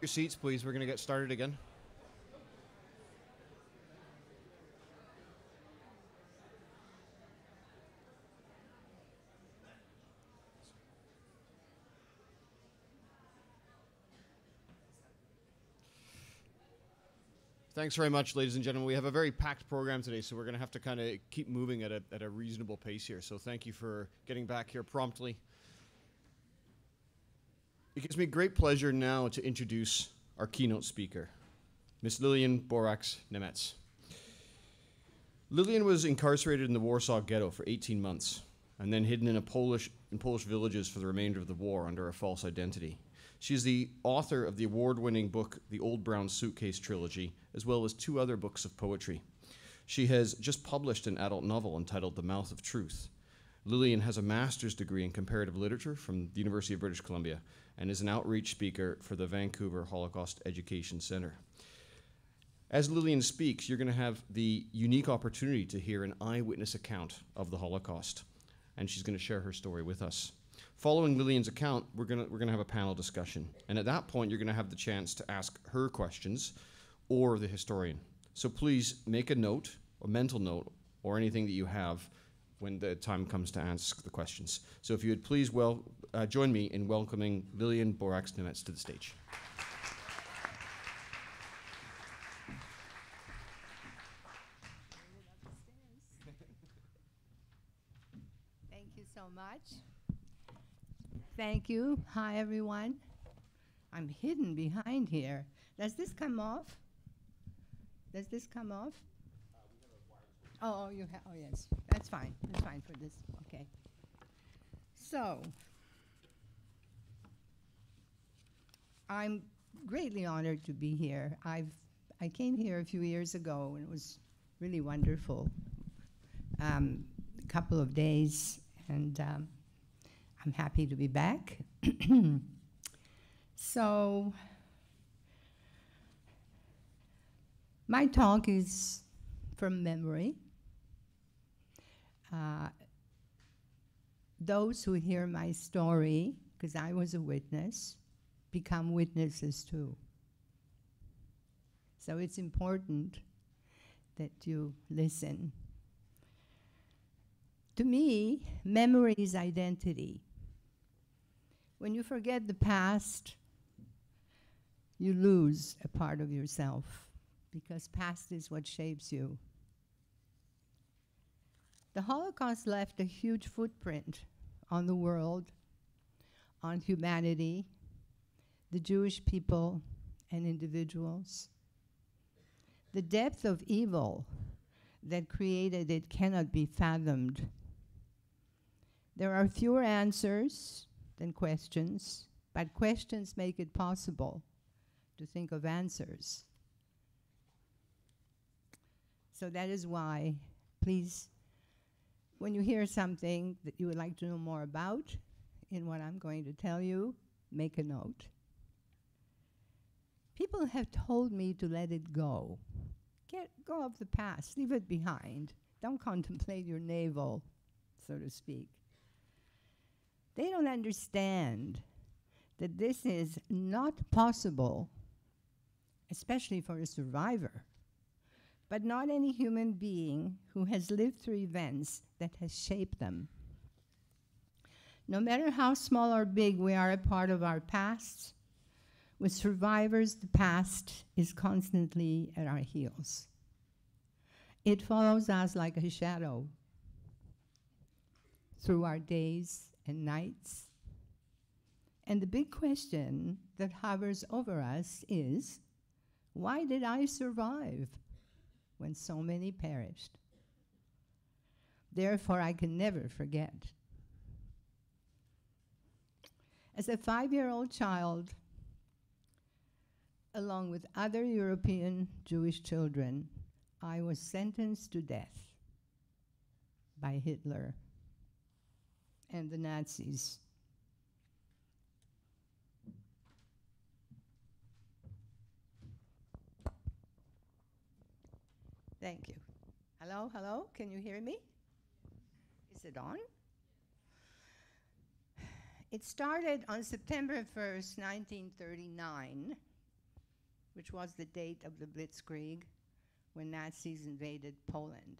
Your seats, please. We're going to get started again. Thanks very much, ladies and gentlemen. We have a very packed program today, so we're going to have to kind of keep moving at a reasonable pace here. So thank you for getting back here promptly. It gives me great pleasure now to introduce our keynote speaker, Miss Lillian Boraks-Mentz. Lillian was incarcerated in the Warsaw Ghetto for 18 months and then hidden in Polish villages for the remainder of the war under a false identity. She is the author of the award-winning book, The Old Brown Suitcase Trilogy, as well as 2 other books of poetry. She has just published an adult novel entitled The Mouth of Truth. Lillian has a master's degree in comparative literature from the University of British Columbia and is an outreach speaker for the Vancouver Holocaust Education Center. As Lillian speaks, you're going to have the unique opportunity to hear an eyewitness account of the Holocaust, and she's going to share her story with us. Following Lillian's account, we're going to have a panel discussion, and at that point, you're going to have the chance to ask her questions or the historian. So please make a note, a mental note, or anything that you have when the time comes to ask the questions. So if you would please join me in welcoming Lillian Boraks-Mentz to the stage. Thank you so much. Thank you. Hi, everyone. I'm hidden behind here. Does this come off? Does this come off? Oh, you have. Oh, yes. That's fine. That's fine for this. Okay. So, I'm greatly honored to be here. I came here a few years ago, and it was really wonderful. A couple of days, and I'm happy to be back. So, my talk is from memory. Those who hear my story, because I was a witness, become witnesses too. So it's important that you listen. To me, memory is identity. When you forget the past, you lose a part of yourself, because past is what shapes you. The Holocaust left a huge footprint on the world, on humanity, the Jewish people and individuals. The depth of evil that created it cannot be fathomed. There are fewer answers than questions, but questions make it possible to think of answers. So that is why, please, when you hear something that you would like to know more about in what I'm going to tell you, make a note. People have told me to let it go. Go of the past, leave it behind. Don't contemplate your navel, so to speak. They don't understand that this is not possible, especially for a survivor, but not any human being who has lived through events that has shaped them. No matter how small or big we are a part of our past, with survivors, the past is constantly at our heels. It follows us like a shadow through our days and nights. And the big question that hovers over us is, why did I survive when so many perished? Therefore, I can never forget. As a 5-year-old child, along with other European Jewish children, I was sentenced to death by Hitler and the Nazis. Thank you. Hello, hello, can you hear me? Is it on? It started on September 1st, 1939, which was the date of the Blitzkrieg, when Nazis invaded Poland.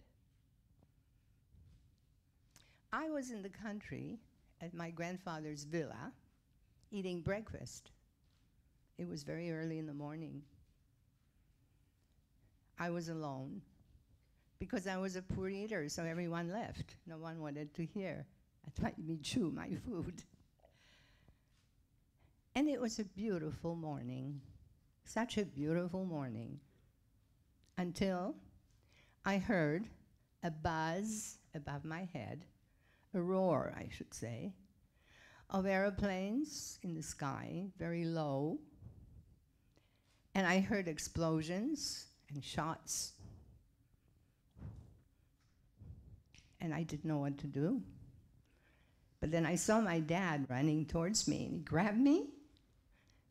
I was in the country at my grandfather's villa eating breakfast. It was very early in the morning. I was alone because I was a poor eater, so everyone left. No one wanted to hear. I tried to chew my food. And it was a beautiful morning, such a beautiful morning, until I heard a buzz above my head, a roar, I should say, of airplanes in the sky, very low, and I heard explosions and shots, and I didn't know what to do. But then I saw my dad running towards me, and he grabbed me,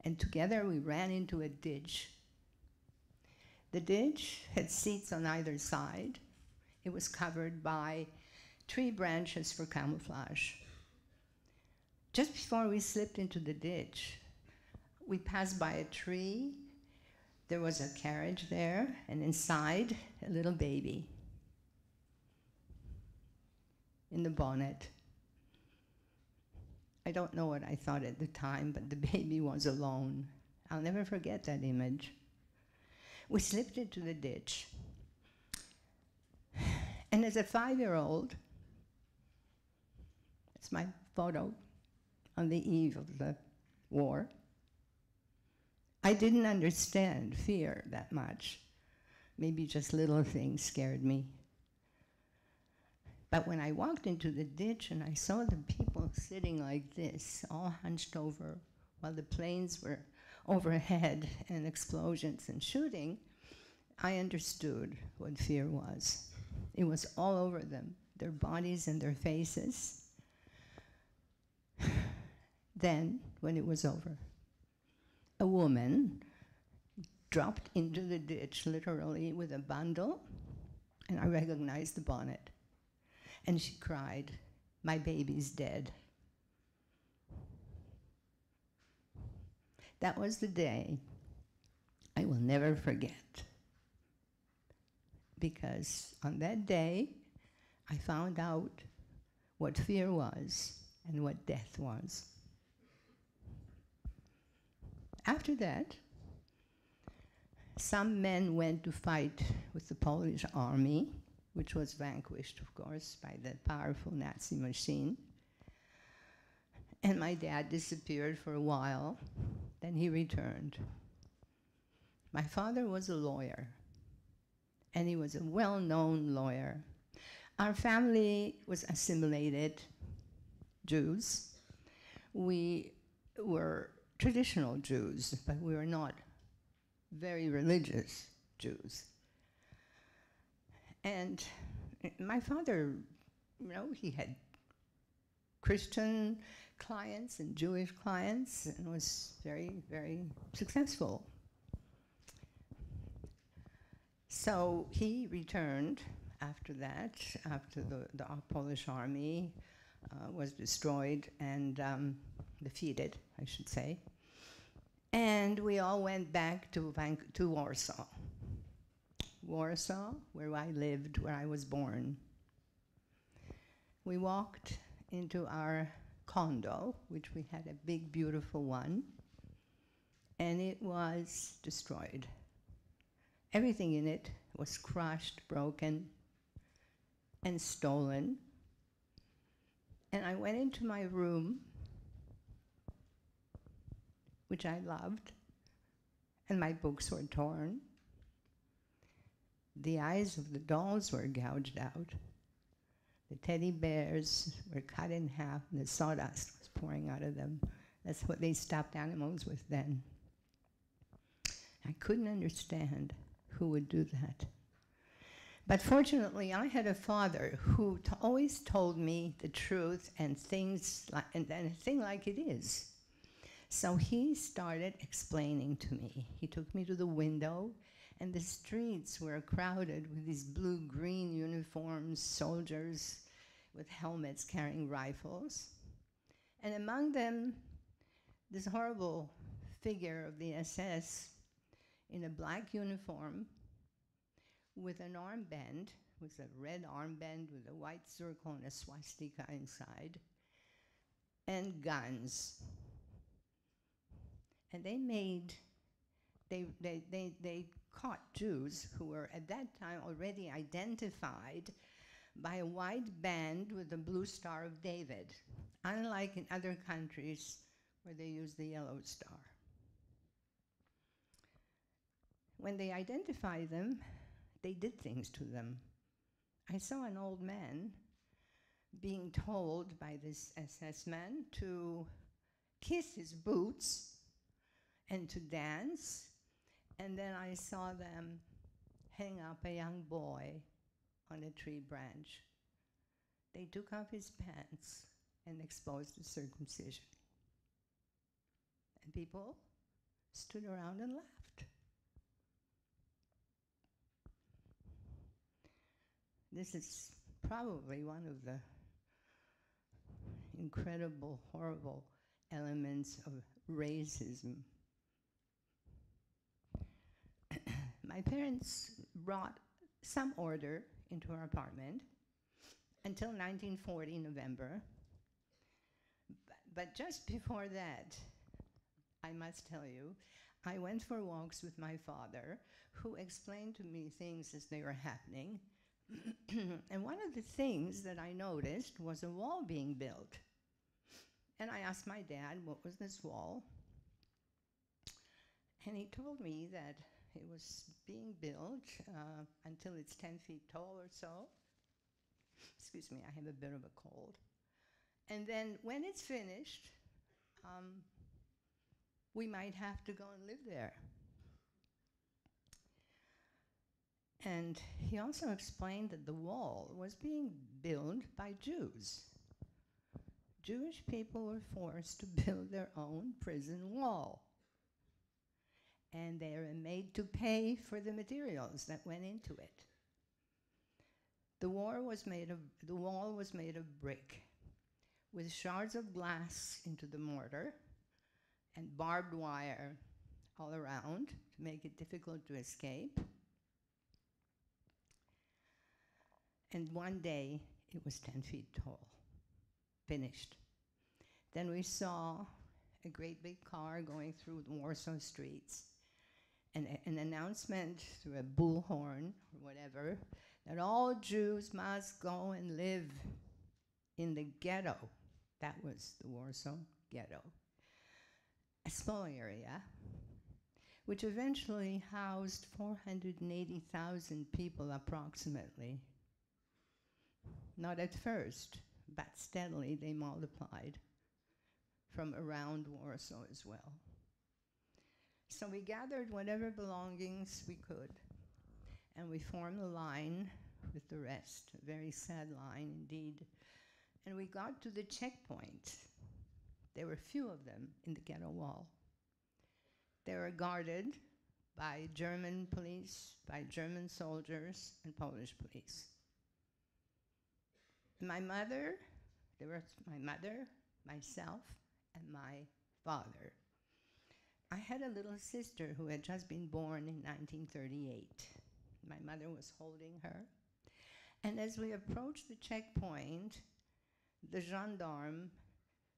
and together we ran into a ditch. The ditch had seats on either side. It was covered by tree branches for camouflage. Just before we slipped into the ditch, we passed by a tree. There was a carriage there, and inside, a little baby in the bonnet. I don't know what I thought at the time, but the baby was alone. I'll never forget that image. We slipped into the ditch. And as a 5-year-old, it's my photo on the eve of the war, I didn't understand fear that much. Maybe just little things scared me. But when I walked into the ditch and I saw the people sitting like this, all hunched over, while the planes were overhead and explosions and shooting, I understood what fear was. It was all over them, their bodies and their faces. Then, when it was over, a woman dropped into the ditch, literally, with a bundle, and I recognized the bonnet. And she cried, "My baby's dead." That was the day I will never forget. Because on that day, I found out what fear was and what death was. After that, some men went to fight with the Polish army, which was vanquished, of course, by the powerful Nazi machine. And my dad disappeared for a while. Then he returned. My father was a lawyer, and he was a well-known lawyer. Our family was assimilated Jews. We were traditional Jews, but we were not very religious Jews. And my father, he had Christian clients and Jewish clients and was very, very successful. So he returned after that, after the Polish army was destroyed and defeated, I should say. And we all went back to Warsaw. Warsaw, where I lived, where I was born. We walked into our condo, which we had a big, beautiful one, and it was destroyed. Everything in it was crushed, broken, and stolen. And I went into my room, which I loved, and my books were torn. The eyes of the dolls were gouged out. The teddy bears were cut in half, and the sawdust was pouring out of them. That's what they stuffed animals with then. I couldn't understand who would do that. But fortunately, I had a father who always told me the truth and things and a thing like it is. So he started explaining to me. He took me to the window, and the streets were crowded with these blue-green uniformed soldiers with helmets carrying rifles. And among them, this horrible figure of the SS in a black uniform with an armband, with a red armband with a white circle and a swastika inside, and guns. And they caught Jews who were at that time already identified by a white band with the blue Star of David, unlike in other countries where they use the yellow star. When they identified them, they did things to them. I saw an old man being told by this SS man to kiss his boots and to dance, and then I saw them hang up a young boy on a tree branch. They took off his pants and exposed the circumcision. And people stood around and laughed. This is probably one of the incredible, horrible elements of racism. My parents brought some order into our apartment until 1940, November. But just before that, I must tell you, I went for walks with my father, who explained to me things as they were happening. And one of the things that I noticed was a wall being built. And I asked my dad, what was this wall? And he told me that it was being built until it's 10 feet tall or so. Excuse me, I have a bit of a cold. And then when it's finished, we might have to go and live there. And he also explained that the wall was being built by Jews. Jewish people were forced to build their own prison wall. And they were made to pay for the materials that went into it. The wall was made of brick, with shards of glass into the mortar and barbed wire all around to make it difficult to escape. And one day, it was 10 feet tall, finished. Then we saw a great big car going through the Warsaw streets, and an announcement through a bullhorn or whatever, that all Jews must go and live in the ghetto. That was the Warsaw Ghetto. A small area, which eventually housed 480,000 people approximately. Not at first, but steadily they multiplied from around Warsaw as well. So we gathered whatever belongings we could, and we formed a line with the rest, a very sad line indeed. And we got to the checkpoint. There were few of them in the ghetto wall. They were guarded by German police, by German soldiers, and Polish police. My mother, there was my mother, myself, and my father. I had a little sister who had just been born in 1938. My mother was holding her. And as we approached the checkpoint, the gendarme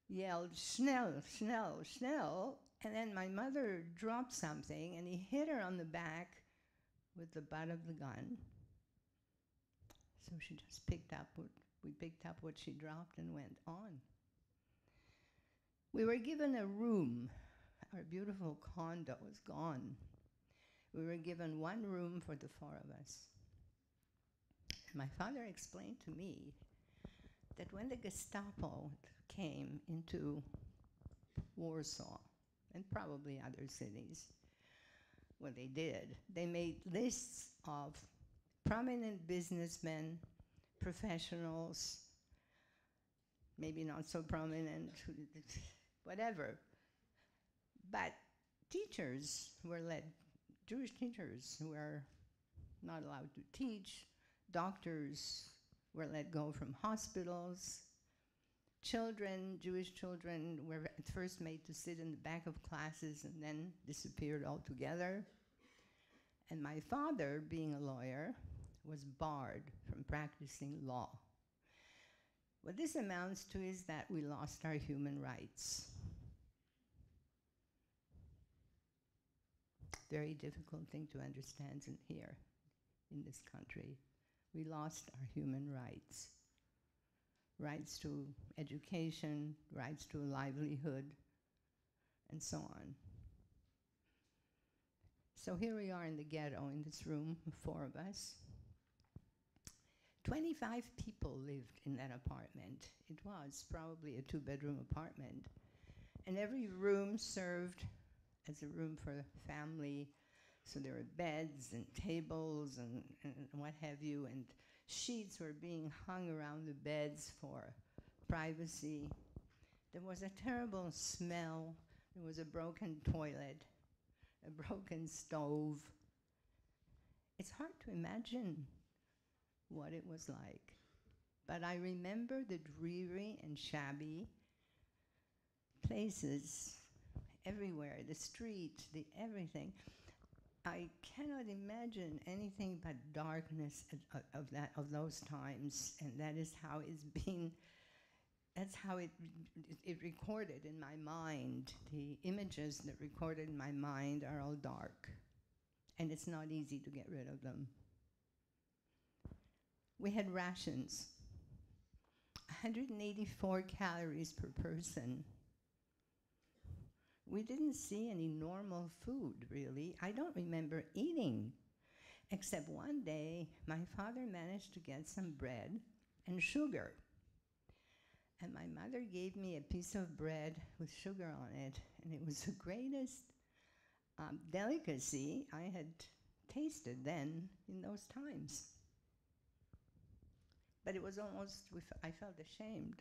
yelled, "Schnell, schnell, schnell," and then my mother dropped something, and he hit her on the back with the butt of the gun. So she just picked up what she dropped and went on. We were given a room. Our beautiful condo was gone. We were given one room for the four of us. My father explained to me that when the Gestapo came into Warsaw, and probably other cities, well, they did, they made lists of prominent businessmen, professionals, maybe not so prominent, whatever. But teachers were Jewish teachers were not allowed to teach. Doctors were let go from hospitals. Children, Jewish children, were at first made to sit in the back of classes and then disappeared altogether. And my father, being a lawyer, was barred from practicing law. What this amounts to is that we lost our human rights. Very difficult thing to understand and hear in this country. We lost our human rights. Rights to education, rights to a livelihood, and so on. So here we are in the ghetto, in this room, 4 of us. 25 people lived in that apartment. It was probably a 2-bedroom apartment. And every room served as a room for the family. So there were beds and tables and what have you, and sheets were being hung around the beds for privacy. There was a terrible smell. There was a broken toilet, a broken stove. It's hard to imagine what it was like. But I remember the dreary and shabby places everywhere, the street, the everything. I cannot imagine anything but darkness of those times, and that is how it's been. That's how it recorded in my mind. The images that recorded in my mind are all dark, and it's not easy to get rid of them. We had rations, 184 calories per person. We didn't see any normal food, really. I don't remember eating, except one day my father managed to get some bread and sugar. And my mother gave me a piece of bread with sugar on it, and it was the greatest delicacy I had tasted then in those times. But it was almost, I felt ashamed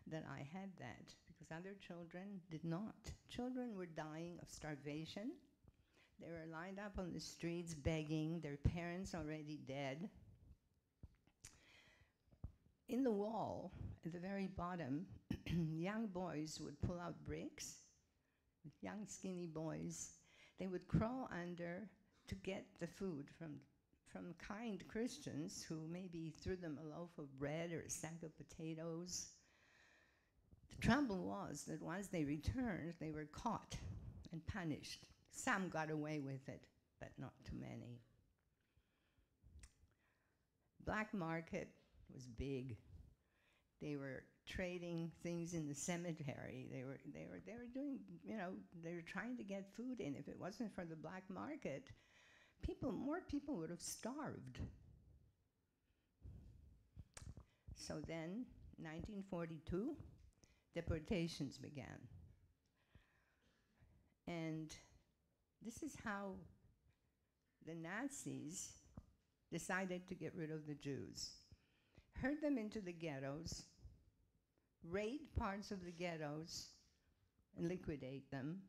that I had that, because other children did not. Children were dying of starvation. They were lined up on the streets begging, their parents already dead. In the wall, at the very bottom, young boys would pull out bricks, young skinny boys. They would crawl under to get the food from kind Christians who maybe threw them a loaf of bread or a sack of potatoes. The trouble was that once they returned, they were caught and punished. Some got away with it, but not too many. Black market was big. They were trading things in the cemetery. They were doing, they were trying to get food in. If it wasn't for the black market, more people would have starved. So then, 1942, deportations began. And this is how the Nazis decided to get rid of the Jews. Herd them into the ghettos, raid parts of the ghettos, and liquidate them.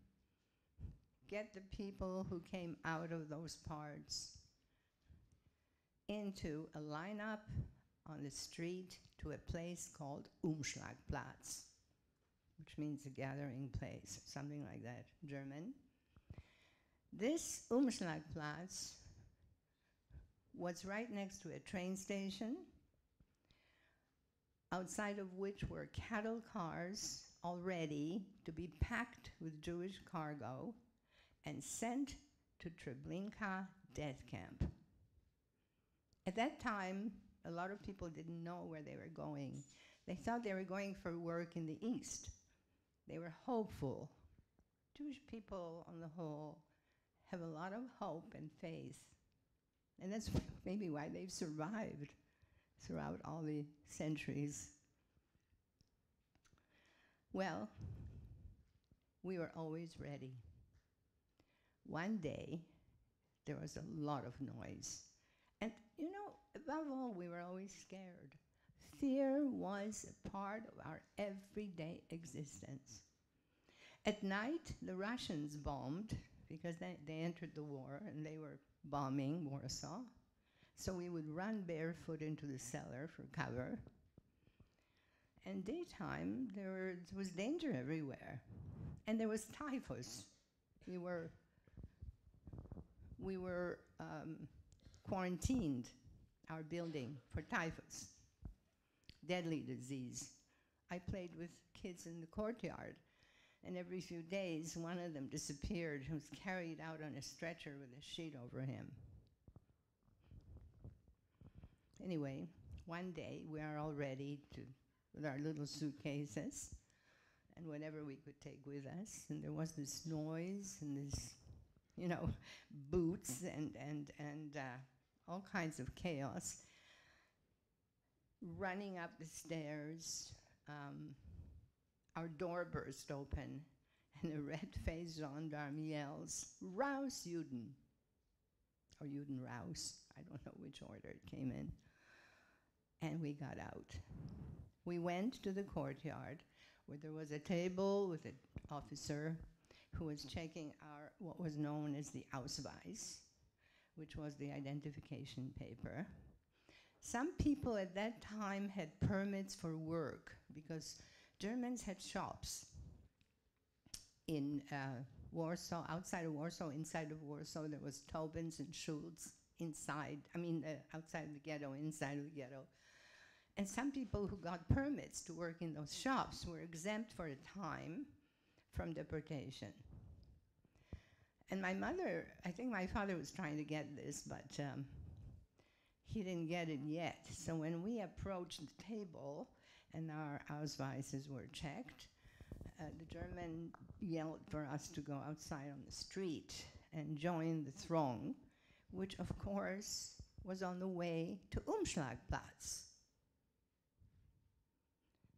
Get the people who came out of those parts into a lineup on the street to a place called Umschlagplatz, which means a gathering place, something like that, German. This Umschlagplatz was right next to a train station, outside of which were cattle cars all ready to be packed with Jewish cargo and sent to Treblinka death camp. At that time, a lot of people didn't know where they were going. They thought they were going for work in the East. They were hopeful. Jewish people, on the whole, have a lot of hope and faith. And that's maybe why they've survived throughout all the centuries. Well, we were always ready. One day, there was a lot of noise. And above all, we were always scared. Fear was a part of our everyday existence. At night, the Russians bombed, because they entered the war and they were bombing Warsaw. So we would run barefoot into the cellar for cover. And daytime, there was danger everywhere. And there was typhus. We were we were quarantined, our building, for typhus, deadly disease. I played with kids in the courtyard, and every few days, one of them disappeared and was carried out on a stretcher with a sheet over him. Anyway, one day, we are all ready with our little suitcases and whatever we could take with us, and there was this noise and this, boots and all kinds of chaos. Running up the stairs, our door burst open, and a red-faced gendarme yells, "Raus, Juden!" Or Juden raus. I don't know which order it came in. And we got out. We went to the courtyard, where there was a table with an officer who was checking our what was known as the Ausweis, which was the identification paper. Some people at that time had permits for work because Germans had shops in Warsaw, outside of Warsaw, inside of Warsaw. There was Tobin's and Schultz inside, outside of the ghetto, inside of the ghetto. And some people who got permits to work in those shops were exempt for a time from deportation. And my mother, I think my father was trying to get this, but he didn't get it yet. So when we approached the table and our Ausweises were checked, the German yelled for us to go outside on the street and join the throng, which of course was on the way to Umschlagplatz.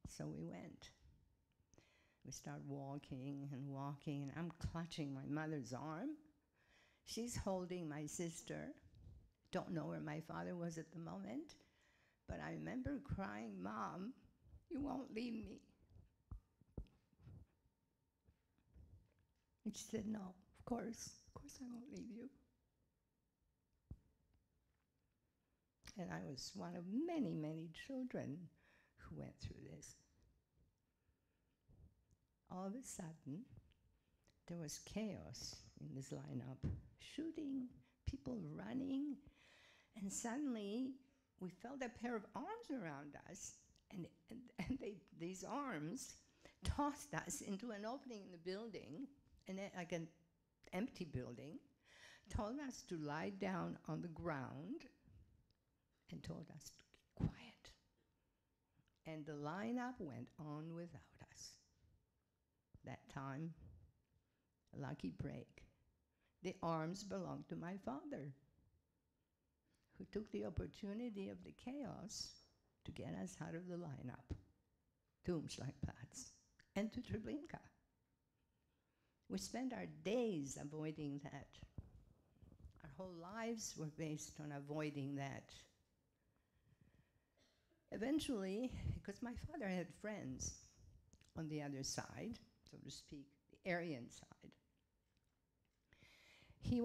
So we went. We started walking, and I'm clutching my mother's arm. She's holding my sister. Don't know where my father was at the moment, but I remember crying, "Mom, you won't leave me." And she said, "No, of course I won't leave you." And I was one of many, many children who went through this. All of a sudden, there was chaos in this lineup, shooting, people running, and suddenly we felt a pair of arms around us, and these arms tossed us into an opening in the building, like an empty building, told us to lie down on the ground, and told us to keep quiet. And the lineup went on without us. That time, a lucky break. The arms belonged to my father, who took the opportunity of the chaos to get us out of the lineup to Umschlagplatz and to Treblinka. We spent our days avoiding that. Our whole lives were based on avoiding that. Eventually, because my father had friends on the other side, so to speak, the Aryan side, he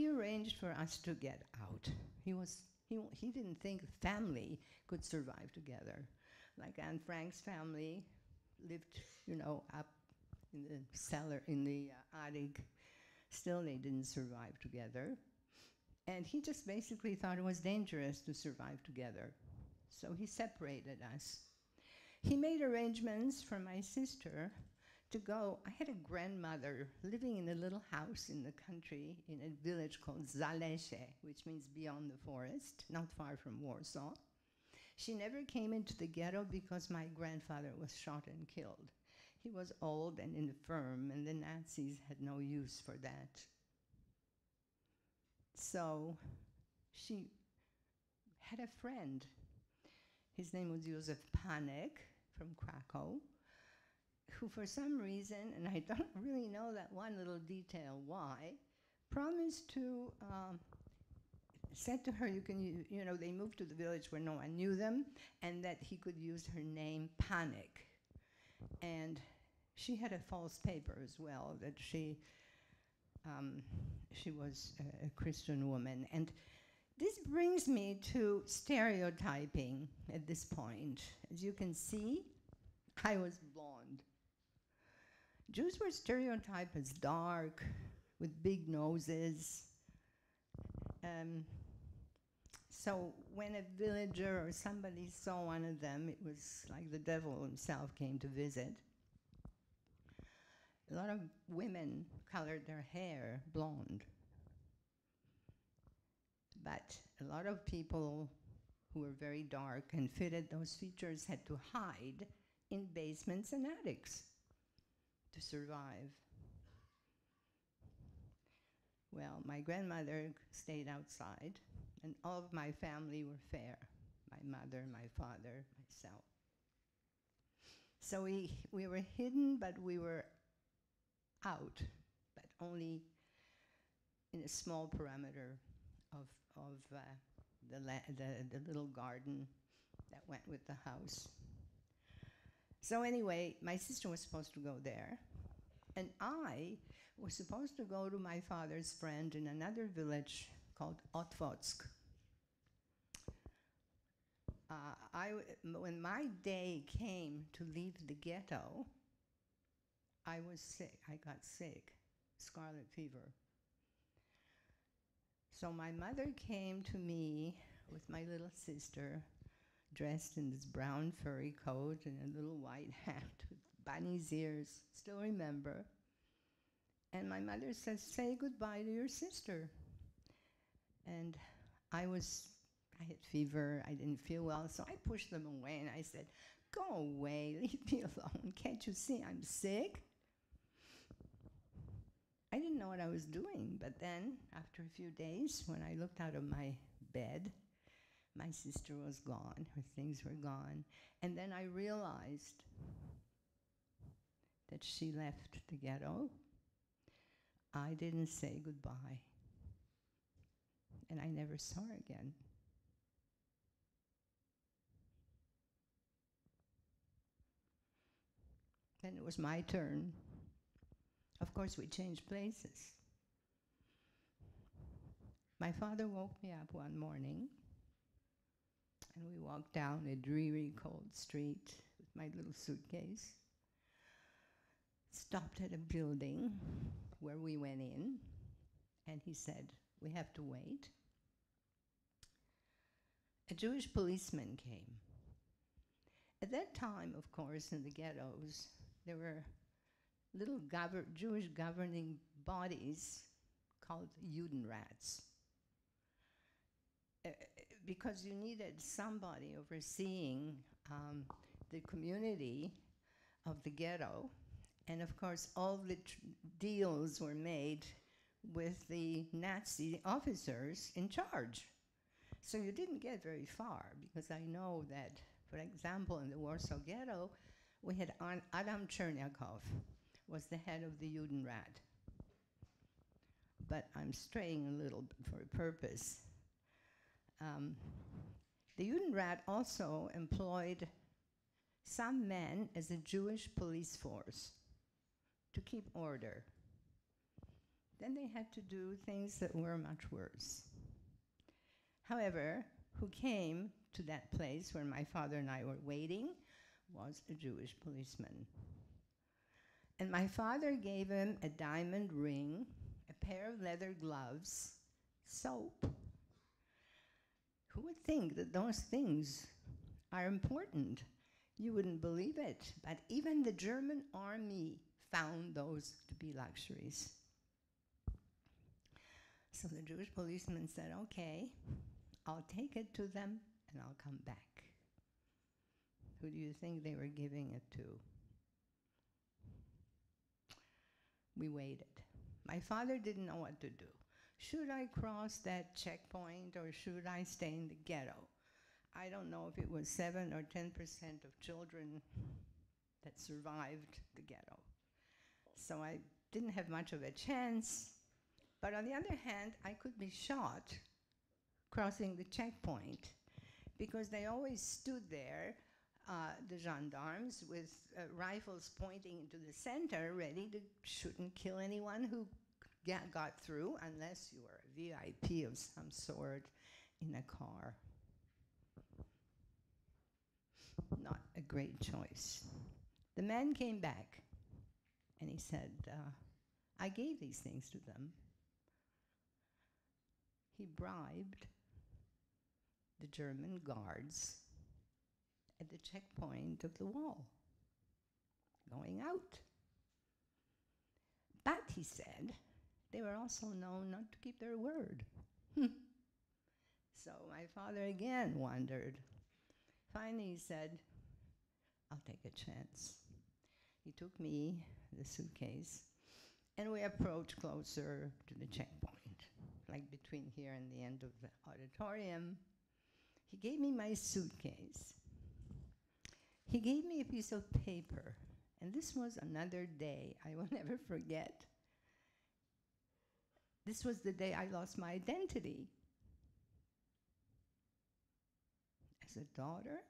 arranged for us to get out. He didn't think family could survive together. Like Anne Frank's family lived, up in the cellar, in the attic. Still, they didn't survive together. And he just basically thought it was dangerous to survive together. So he separated us. He made arrangements for my sister to go. I had a grandmother living in a little house in the country in a village called Zalesie, which means beyond the forest, not far from Warsaw. She never came into the ghetto because my grandfather was shot and killed. He was old and infirm, and the Nazis had no use for that. So she had a friend. His name was Józef Panek from Krakow, who for some reason, and I don't really know that one little detail why, promised to, said to her, they moved to the village where no one knew them, and that he could use her name, Panek. And she had a false paper as well, that she was a Christian woman. And this brings me to stereotyping at this point. As you can see, I was blonde. Jews were stereotyped as dark, with big noses, So when a villager or somebody saw one of them, it was like the devil himself came to visit. A lot of women colored their hair blonde. But a lot of people who were very dark and fitted those features had to hide in basements and attics to survive. Well, my grandmother stayed outside, and all of my family were fair. My mother, my father, myself. So we were hidden, but we were out, but only in a small perimeter of the little garden that went with the house. So anyway, my sister was supposed to go there, and I was supposed to go to my father's friend in another village called Otvotsk. When my day came to leave the ghetto, I was sick. I got sick, scarlet fever. So my mother came to me with my little sister, dressed in this brown furry coat and a little white hat with bunny's ears, still remember. And my mother says, "Say goodbye to your sister." And I had fever, I didn't feel well, so I pushed them away and I said, "Go away, leave me alone. Can't you see I'm sick?" I didn't know what I was doing, but then, after a few days, when I looked out of my bed, my sister was gone, her things were gone. And then I realized that she left the ghetto. I didn't say goodbye. And I never saw her again. Then it was my turn. Of course, we changed places. My father woke me up one morning, and we walked down a dreary, cold street with my little suitcase, stopped at a building where we went in, and he said, "We have to wait." A Jewish policeman came. At that time, of course, in the ghettos, there were little Jewish governing bodies called Judenrats. Because you needed somebody overseeing the community of the ghetto. And of course, all the deals were made with the Nazi officers in charge. So you didn't get very far, because I know that, for example, in the Warsaw Ghetto, we had Adam Chernyakov, was the head of the Judenrat. But I'm straying a little bit for a purpose. The Judenrat also employed some men as a Jewish police force to keep order. Then they had to do things that were much worse. However, who came to that place where my father and I were waiting was a Jewish policeman. And my father gave him a diamond ring, a pair of leather gloves, soap. Who would think that those things are important? You wouldn't believe it, but even the German army found those to be luxuries. So the Jewish policeman said, "Okay, I'll take it to them and I'll come back." Who do you think they were giving it to? We waited. My father didn't know what to do. Should I cross that checkpoint or should I stay in the ghetto? I don't know if it was 7 or 10% of children that survived the ghetto. So I didn't have much of a chance. But on the other hand, I could be shot crossing the checkpoint, because they always stood there, the gendarmes, with rifles pointing into the center, ready to shoot and kill anyone who got through, unless you were a VIP of some sort in a car. Not a great choice. The man came back, and he said, "I gave these things to them." he bribed the German guards at the checkpoint of the wall, going out. But, he said, they were also known not to keep their word. So my father again wondered. Finally, he said, I'll take a chance. He took me, the suitcase, and we approached closer to the checkpoint, like between here and the end of the auditorium. He gave me my suitcase. He gave me a piece of paper, and this was another day I will never forget. This was the day I lost my identity. As a daughter,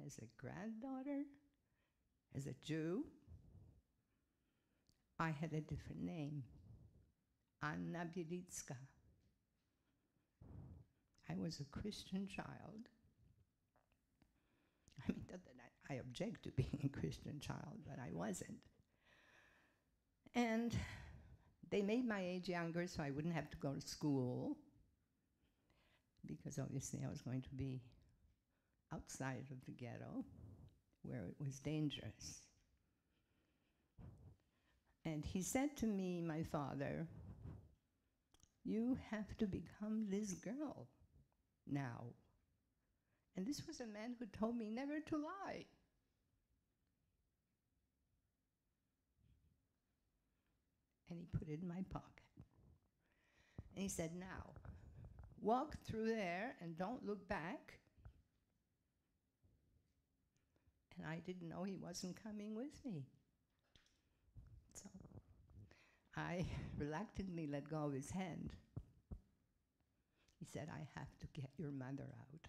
as a granddaughter, as a Jew, I had a different name, Anna Bielitska. I was a Christian child. I mean, not that I object to being a Christian child, but I wasn't. And they made my age younger so I wouldn't have to go to school, because obviously I was going to be outside of the ghetto, where it was dangerous. And he said to me, my father, you have to become this girl now. And this was a man who told me never to lie. And he put it in my pocket. And he said, now, walk through there and don't look back. And I didn't know he wasn't coming with me. So I reluctantly let go of his hand. He said, I have to get your mother out.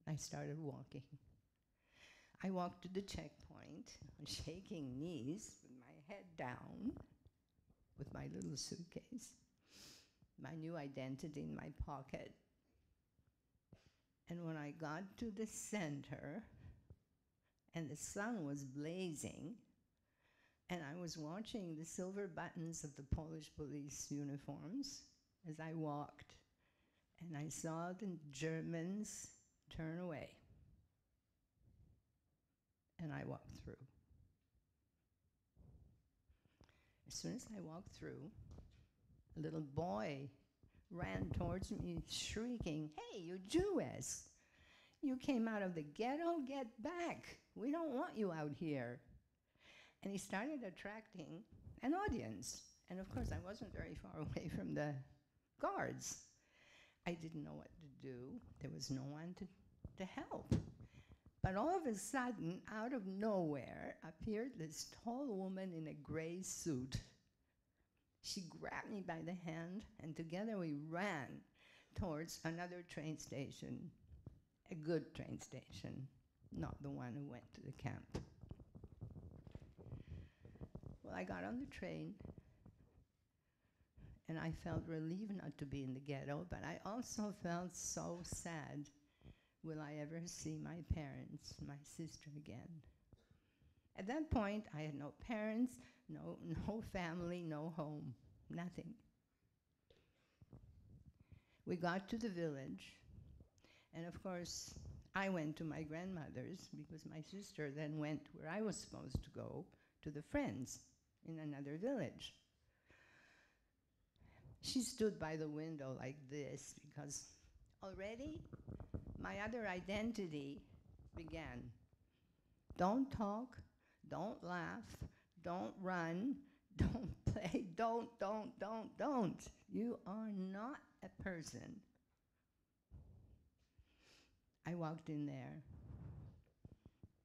I started walking. I walked to the checkpoint on shaking knees with my head down, with my little suitcase, my new identity in my pocket. And when I got to the center, and the sun was blazing, and I was watching the silver buttons of the Polish police uniforms as I walked, and I saw the Germans turn away. And I walked through. As soon as I walked through, a little boy ran towards me shrieking, hey, you Jewess, you came out of the ghetto, get back. We don't want you out here. And he started attracting an audience. And of course, I wasn't very far away from the guards. I didn't know what to do. There was no one to help. But all of a sudden, out of nowhere, appeared this tall woman in a gray suit. She grabbed me by the hand, and together we ran towards another train station, a good train station, not the one who went to the camp. Well, I got on the train, and I felt relieved not to be in the ghetto, but I also felt so sad. Will I ever see my parents, my sister again? At that point, I had no parents, no family, no home, nothing. We got to the village, and of course, I went to my grandmother's because my sister then went where I was supposed to go, to the friends in another village. She stood by the window like this because already my other identity began. Don't talk, don't laugh, don't run, don't play, don't. You are not a person. I walked in there,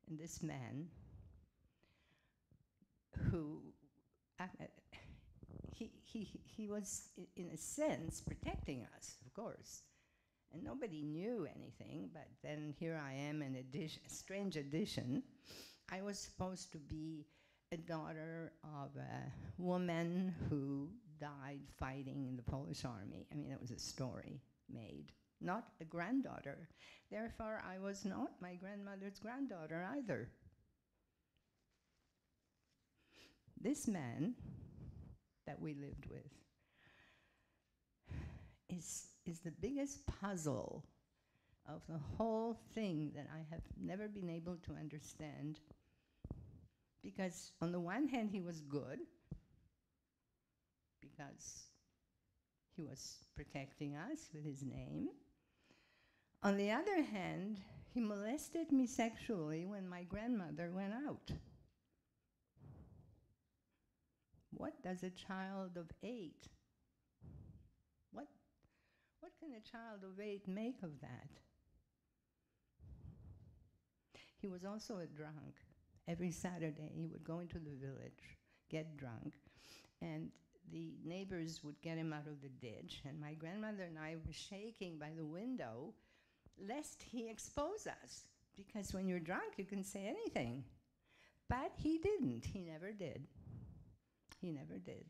and this man, who, he was, in a sense, protecting us, of course. And nobody knew anything, but then here I am, a strange addition. I was supposed to be a daughter of a woman who died fighting in the Polish army. I mean, that was a story made, not a granddaughter. Therefore, I was not my grandmother's granddaughter either. This man that we lived with is the biggest puzzle of the whole thing that I have never been able to understand. Because on the one hand, he was good, because he was protecting us with his name. On the other hand, he molested me sexually when my grandmother went out. What does a child of 8, what can a child of 8 make of that? He was also a drunk. Every Saturday he would go into the village, get drunk, and the neighbors would get him out of the ditch, and my grandmother and I were shaking by the window lest he expose us, because when you're drunk you can say anything. But he didn't. He never did. He never did.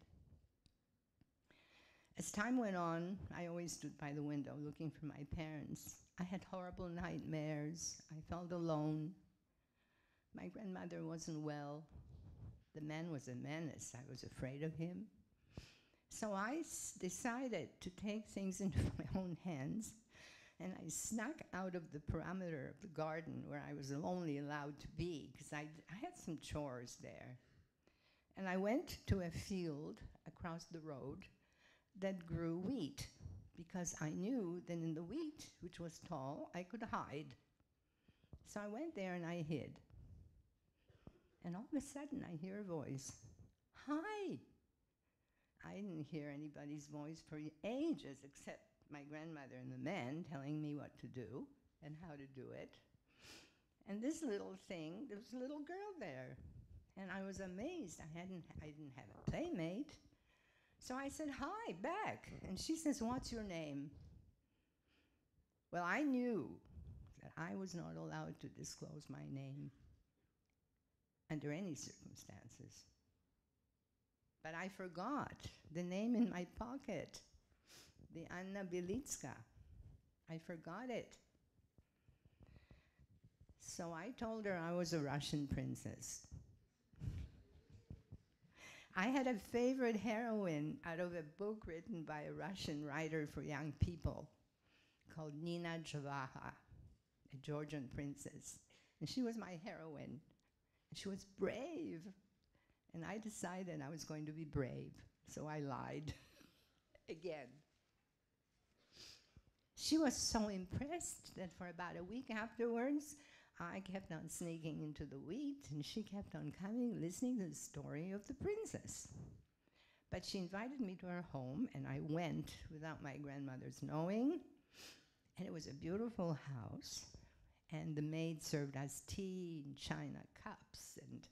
As time went on, I always stood by the window looking for my parents. I had horrible nightmares. I felt alone. My grandmother wasn't well. The man was a menace. I was afraid of him. So I decided to take things into my own hands, and I snuck out of the perimeter of the garden where I was only allowed to be, because I had some chores there. And I went to a field across the road that grew wheat, because I knew that in the wheat, which was tall, I could hide. So I went there and I hid. And all of a sudden I hear a voice, "Hi." I didn't hear anybody's voice for ages except my grandmother and the man telling me what to do and how to do it. And this little thing, there was a little girl there. And I was amazed. I didn't have a playmate. So I said, "Hi," back. And she says, "What's your name?" Well, I knew that I was not allowed to disclose my name under any circumstances. But I forgot the name in my pocket, the Anna Belitska. I forgot it. So I told her I was a Russian princess. I had a favorite heroine out of a book written by a Russian writer for young people called Nina Javaha, a Georgian princess. And she was my heroine. And she was brave. And I decided I was going to be brave, so I lied again. She was so impressed that for about a week afterwards, I kept on sneaking into the wheat, and she kept on coming, listening to the story of the princess. But she invited me to her home, and I went without my grandmother's knowing. And it was a beautiful house, and the maid served us tea in china cups, and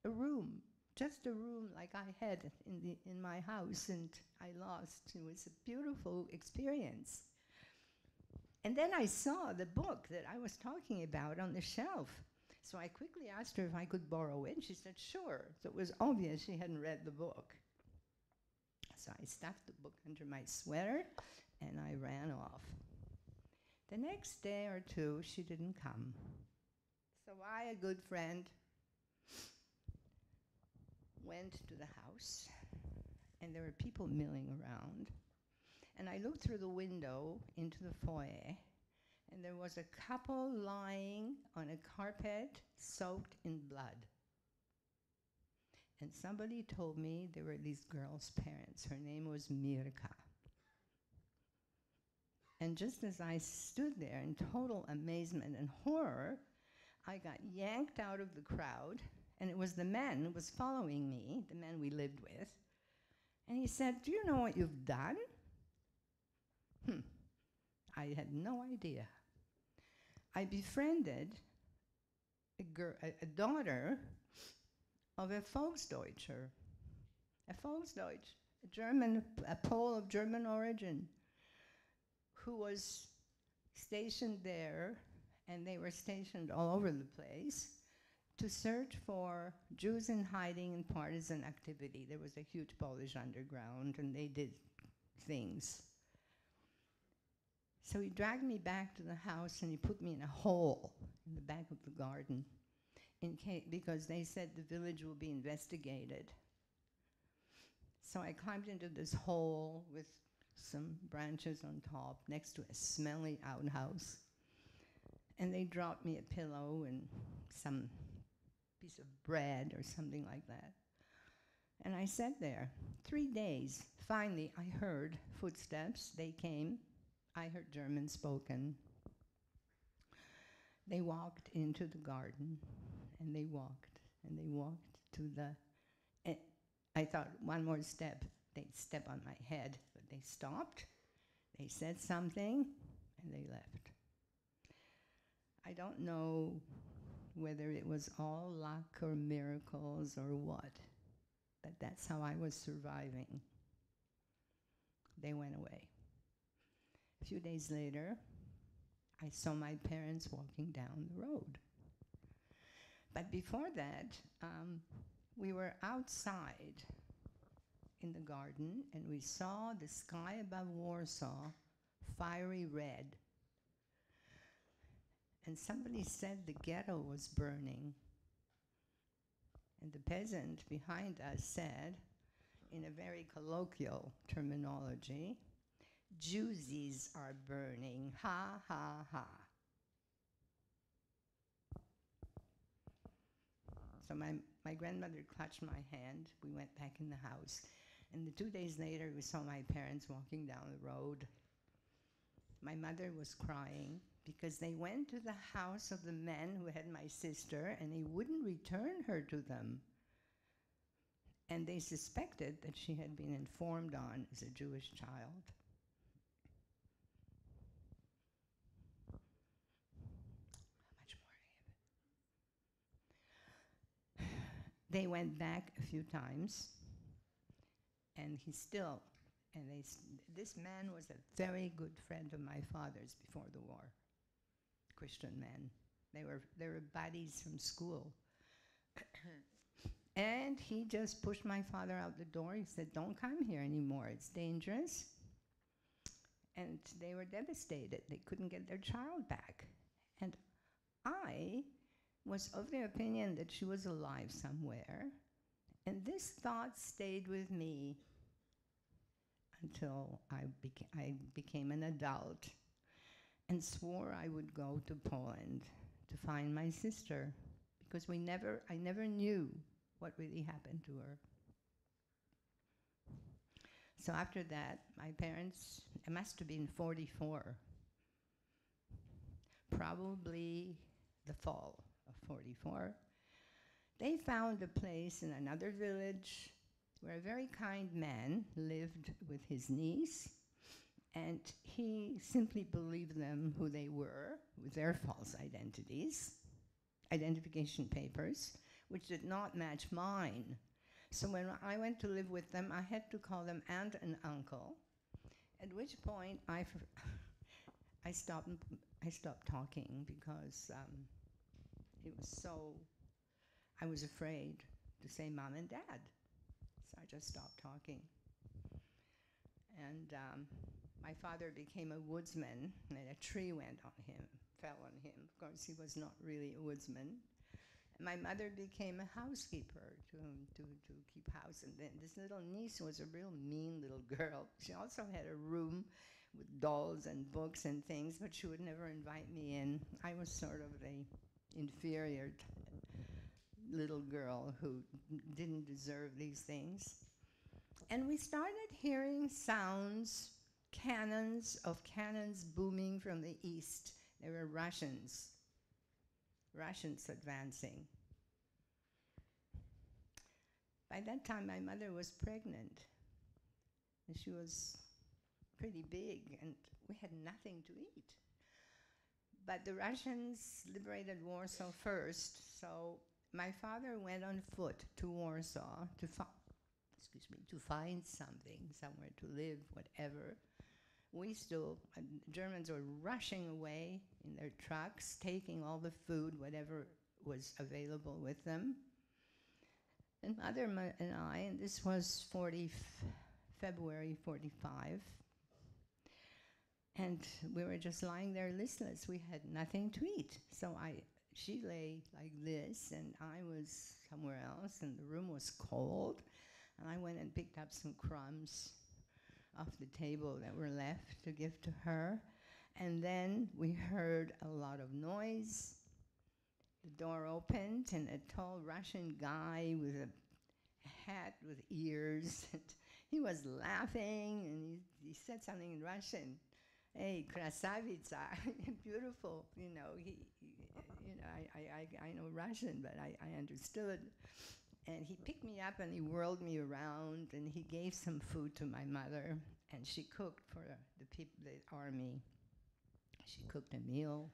a room, just a room like I had in my house, and I lost. It was a beautiful experience. And then I saw the book that I was talking about on the shelf. So I quickly asked her if I could borrow it, and she said, "Sure." So it was obvious she hadn't read the book. So I stuffed the book under my sweater, and I ran off. The next day or two, she didn't come. So I, a good friend, went to the house, and there were people milling around. And I looked through the window into the foyer, and there was a couple lying on a carpet soaked in blood. And somebody told me they were this girl's parents. Her name was Mirka. And just as I stood there in total amazement and horror, I got yanked out of the crowd, and it was the man who was following me, the man we lived with. And he said, "Do you know what you've done?" I had no idea. I befriended a daughter of a Volksdeutscher, a Pole of German origin, who was stationed there, and they were stationed all over the place, to search for Jews in hiding in partisan activity. There was a huge Polish underground, and they did things. So he dragged me back to the house, and he put me in a hole in the back of the garden because they said the village will be investigated. So I climbed into this hole with some branches on top next to a smelly outhouse. And they dropped me a pillow and some piece of bread or something like that. And I sat there 3 days. Finally, I heard footsteps. They came. I heard German spoken. They walked into the garden, and they walked to the... I thought, one more step, they'd step on my head, but they stopped. They said something, and they left. I don't know whether it was all luck or miracles or what, but that's how I was surviving. They went away. A few days later, I saw my parents walking down the road. But before that, we were outside in the garden, and we saw the sky above Warsaw fiery red. And somebody said the ghetto was burning. And the peasant behind us said, in a very colloquial terminology, Jewsies are burning, ha, ha, ha. So my grandmother clutched my hand. We went back in the house. And 2 days later, we saw my parents walking down the road. My mother was crying because they went to the house of the man who had my sister, and he wouldn't return her to them. And they suspected that she had been informed on as a Jewish child. How much more I have? They went back a few times, and this man was a very good friend of my father's before the war. Christian man. They were buddies from school. And he just pushed my father out the door. He said, "Don't come here anymore. It's dangerous." And they were devastated. They couldn't get their child back. And I was of the opinion that she was alive somewhere. And this thought stayed with me until I became an adult and swore I would go to Poland to find my sister, because I never knew what really happened to her. So after that, my parents, it must have been 44, probably the fall of 44, they found a place in another village where a very kind man lived with his niece, and he simply believed them who they were with their false identification papers, which did not match mine. So when I went to live with them, I had to call them aunt and uncle, at which point I stopped talking because it was so, I was afraid to say mom and dad. So I just stopped talking. And my father became a woodsman, and a tree fell on him. Of course, he was not really a woodsman. And my mother became a housekeeper to keep house. And then this little niece was a real mean little girl. She also had a room with dolls and books and things, but she would never invite me in. I was sort of the inferior little girl who didn't deserve these things. And we started hearing sounds, cannons booming from the east. There were Russians advancing. By that time, my mother was pregnant, and she was pretty big, and we had nothing to eat. But the Russians liberated Warsaw first, so my father went on foot to Warsaw to find something, somewhere to live, whatever. Germans were rushing away in their trucks, taking all the food, whatever was available with them. And Mother and I, and this was February 45, and we were just lying there listless. We had nothing to eat. So she lay like this, and I was somewhere else, and the room was cold. And I went and picked up some crumbs off the table that were left to give to her. And then we heard a lot of noise. The door opened, and a tall Russian guy with a hat with ears, and he was laughing, and he said something in Russian. Hey, krasavitsa, beautiful, you know, I know Russian, but I understood. And he picked me up and he whirled me around, and he gave some food to my mother, and she cooked for the army. She cooked a meal.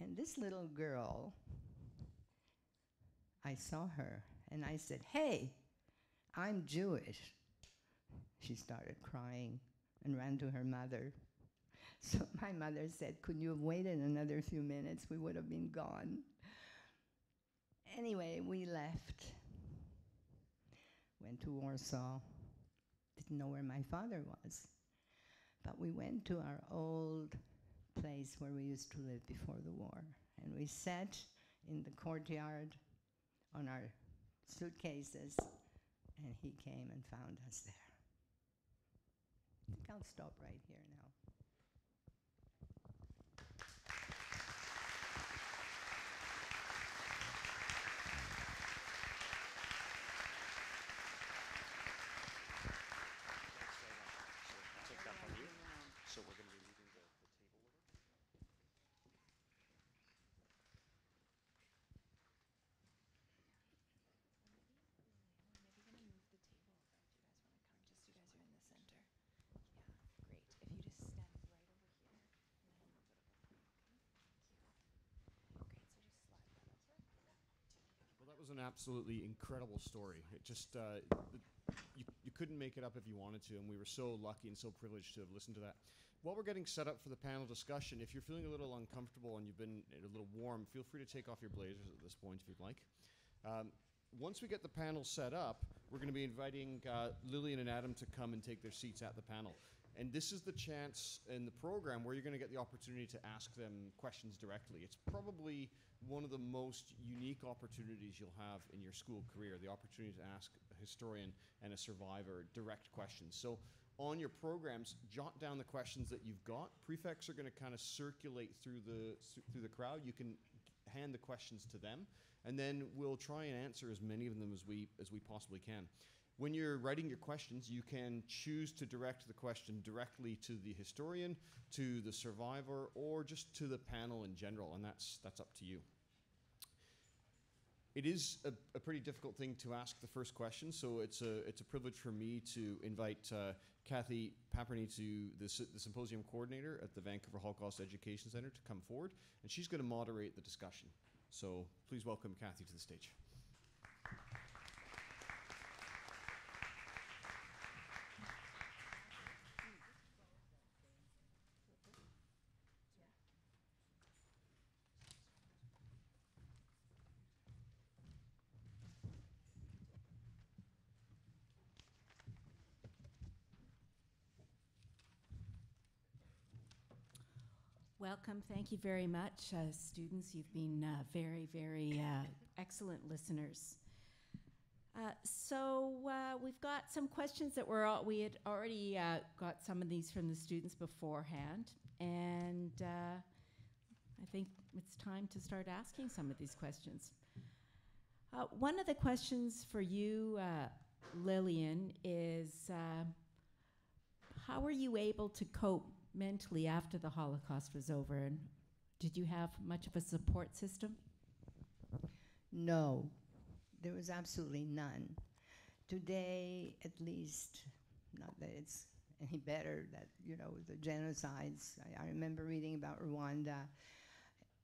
And this little girl, I saw her, and I said, hey, I'm Jewish. She started crying and ran to her mother. So my mother said, could you have waited another few minutes? We would have been gone. Anyway, we left, went to Warsaw, didn't know where my father was. But we went to our old place where we used to live before the war. And we sat in the courtyard on our suitcases, and he came and found us there. I think I'll stop right here now. So we're going to be leaving the table with her? Maybe going to move the table over if you guys want to come. Just you guys are in the center. Yeah, great. If you just stand right over here, and then we'll move it over. Okay, thank you. Great, so just slide that over. Well, that was an absolutely incredible story. It just, you couldn't make it up if you wanted to, and we were so lucky and so privileged to have listened to that. While we're getting set up for the panel discussion, if you're feeling a little uncomfortable and you've been a little warm, feel free to take off your blazers at this point if you'd like. Once we get the panel set up, we're going to be inviting Lillian and Adam to come and take their seats at the panel. And this is the chance in the program where you're going to get the opportunity to ask them questions directly. It's probably one of the most unique opportunities you'll have in your school career, the opportunity to ask a historian and a survivor direct questions. So on your programs, jot down the questions that you've got. Prefects are going to kind of circulate through the crowd. You can hand the questions to them, and then we'll try and answer as many of them as we possibly can. When you're writing your questions, you can choose to direct the question directly to the historian, to the survivor, or just to the panel in general, and that's up to you. It is a pretty difficult thing to ask the first question, so it's a privilege for me to invite Kathy Paperny, the Symposium coordinator at the Vancouver Holocaust Education Centre, to come forward, and she's going to moderate the discussion. So please welcome Kathy to the stage. Welcome. Thank you very much. Students, you've been very, very excellent listeners. So we've got some questions that we had already got some of these from the students beforehand, and I think it's time to start asking some of these questions. One of the questions for you, Lillian, is how were you able to cope mentally after the Holocaust was over, and did you have much of a support system? No, there was absolutely none. Today, at least, not that it's any better, that, you know, the genocides, I remember reading about Rwanda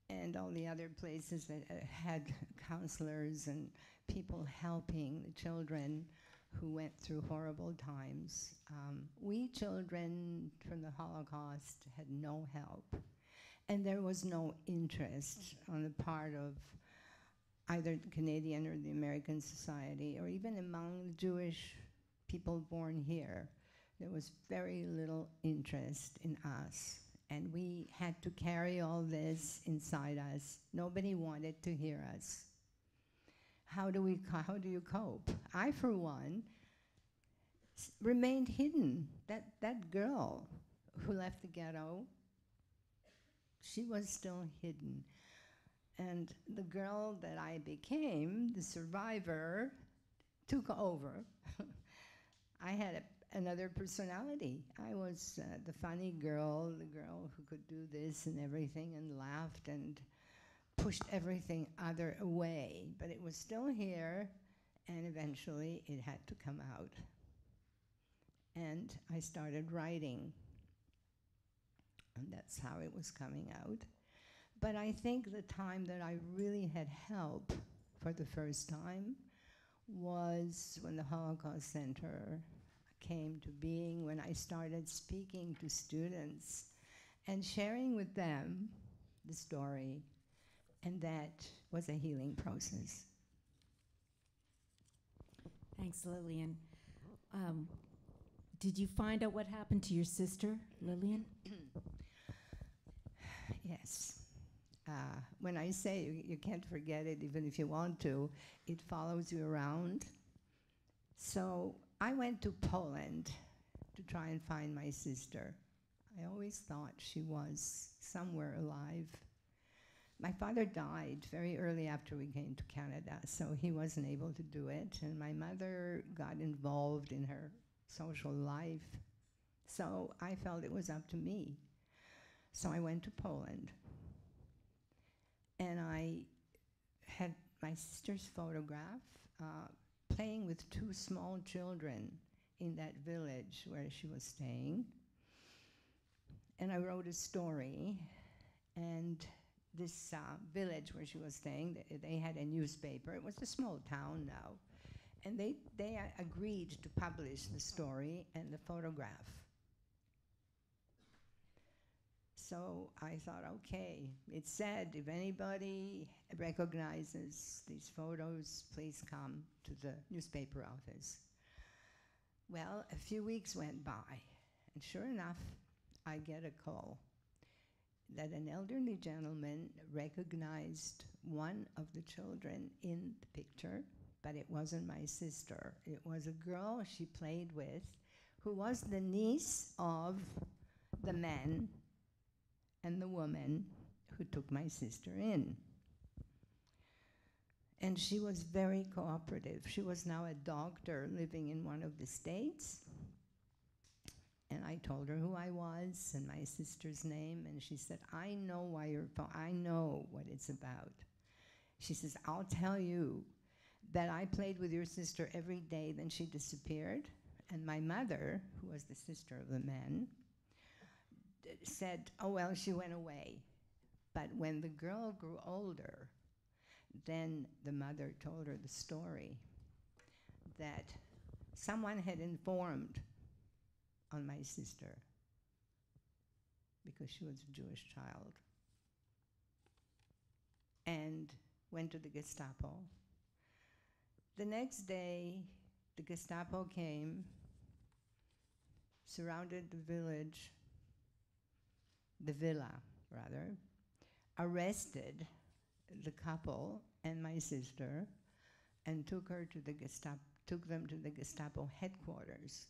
and all the other places that had counselors and people helping the children who went through horrible times. We children from the Holocaust had no help, and there was no interest on the part of either the Canadian or the American society, or even among the Jewish people born here. There was very little interest in us, and we had to carry all this inside us. Nobody wanted to hear us. how do you cope? I, for one, remained hidden. That girl who left the ghetto, she was still hidden. And the girl that I became, the survivor, took over. I had another personality. I was the funny girl, the girl who could do this and everything and laughed and pushed everything other away. But it was still here, and eventually it had to come out. And I started writing. And that's how it was coming out. But I think the time that I really had help for the first time was when the Holocaust Center came to being, when I started speaking to students and sharing with them the story, and that was a healing process. Thanks, Lillian. Did you find out what happened to your sister, Lillian? Yes. When I say you can't forget it, even if you want to, it follows you around. So I went to Poland to try and find my sister. I always thought she was somewhere alive. My father died very early after we came to Canada, so he wasn't able to do it. And my mother got involved in her social life. So I felt it was up to me. So I went to Poland. And I had my sister's photograph playing with two small children in that village where she was staying. And I wrote a story. And this village where she was staying, they had a newspaper. It was a small town now. And they agreed to publish the story and the photograph. So I thought, okay, it said, if anybody recognizes these photos, please come to the newspaper office. Well, a few weeks went by, and sure enough, I get a call that an elderly gentleman recognized one of the children in the picture, but it wasn't my sister. It was a girl she played with who was the niece of the man and the woman who took my sister in. And she was very cooperative. She was now a doctor living in one of the states. And I told her who I was and my sister's name, and she said, I know why you're I know what it's about. She says, I'll tell you that I played with your sister every day, then she disappeared. And my mother, who was the sister of the man, said, oh, well, she went away. But when the girl grew older, then the mother told her the story that someone had informed on my sister because she was a Jewish child and went to the Gestapo. The next day, the Gestapo came, surrounded the village, the villa, rather, arrested the couple and my sister, and took them to the Gestapo headquarters.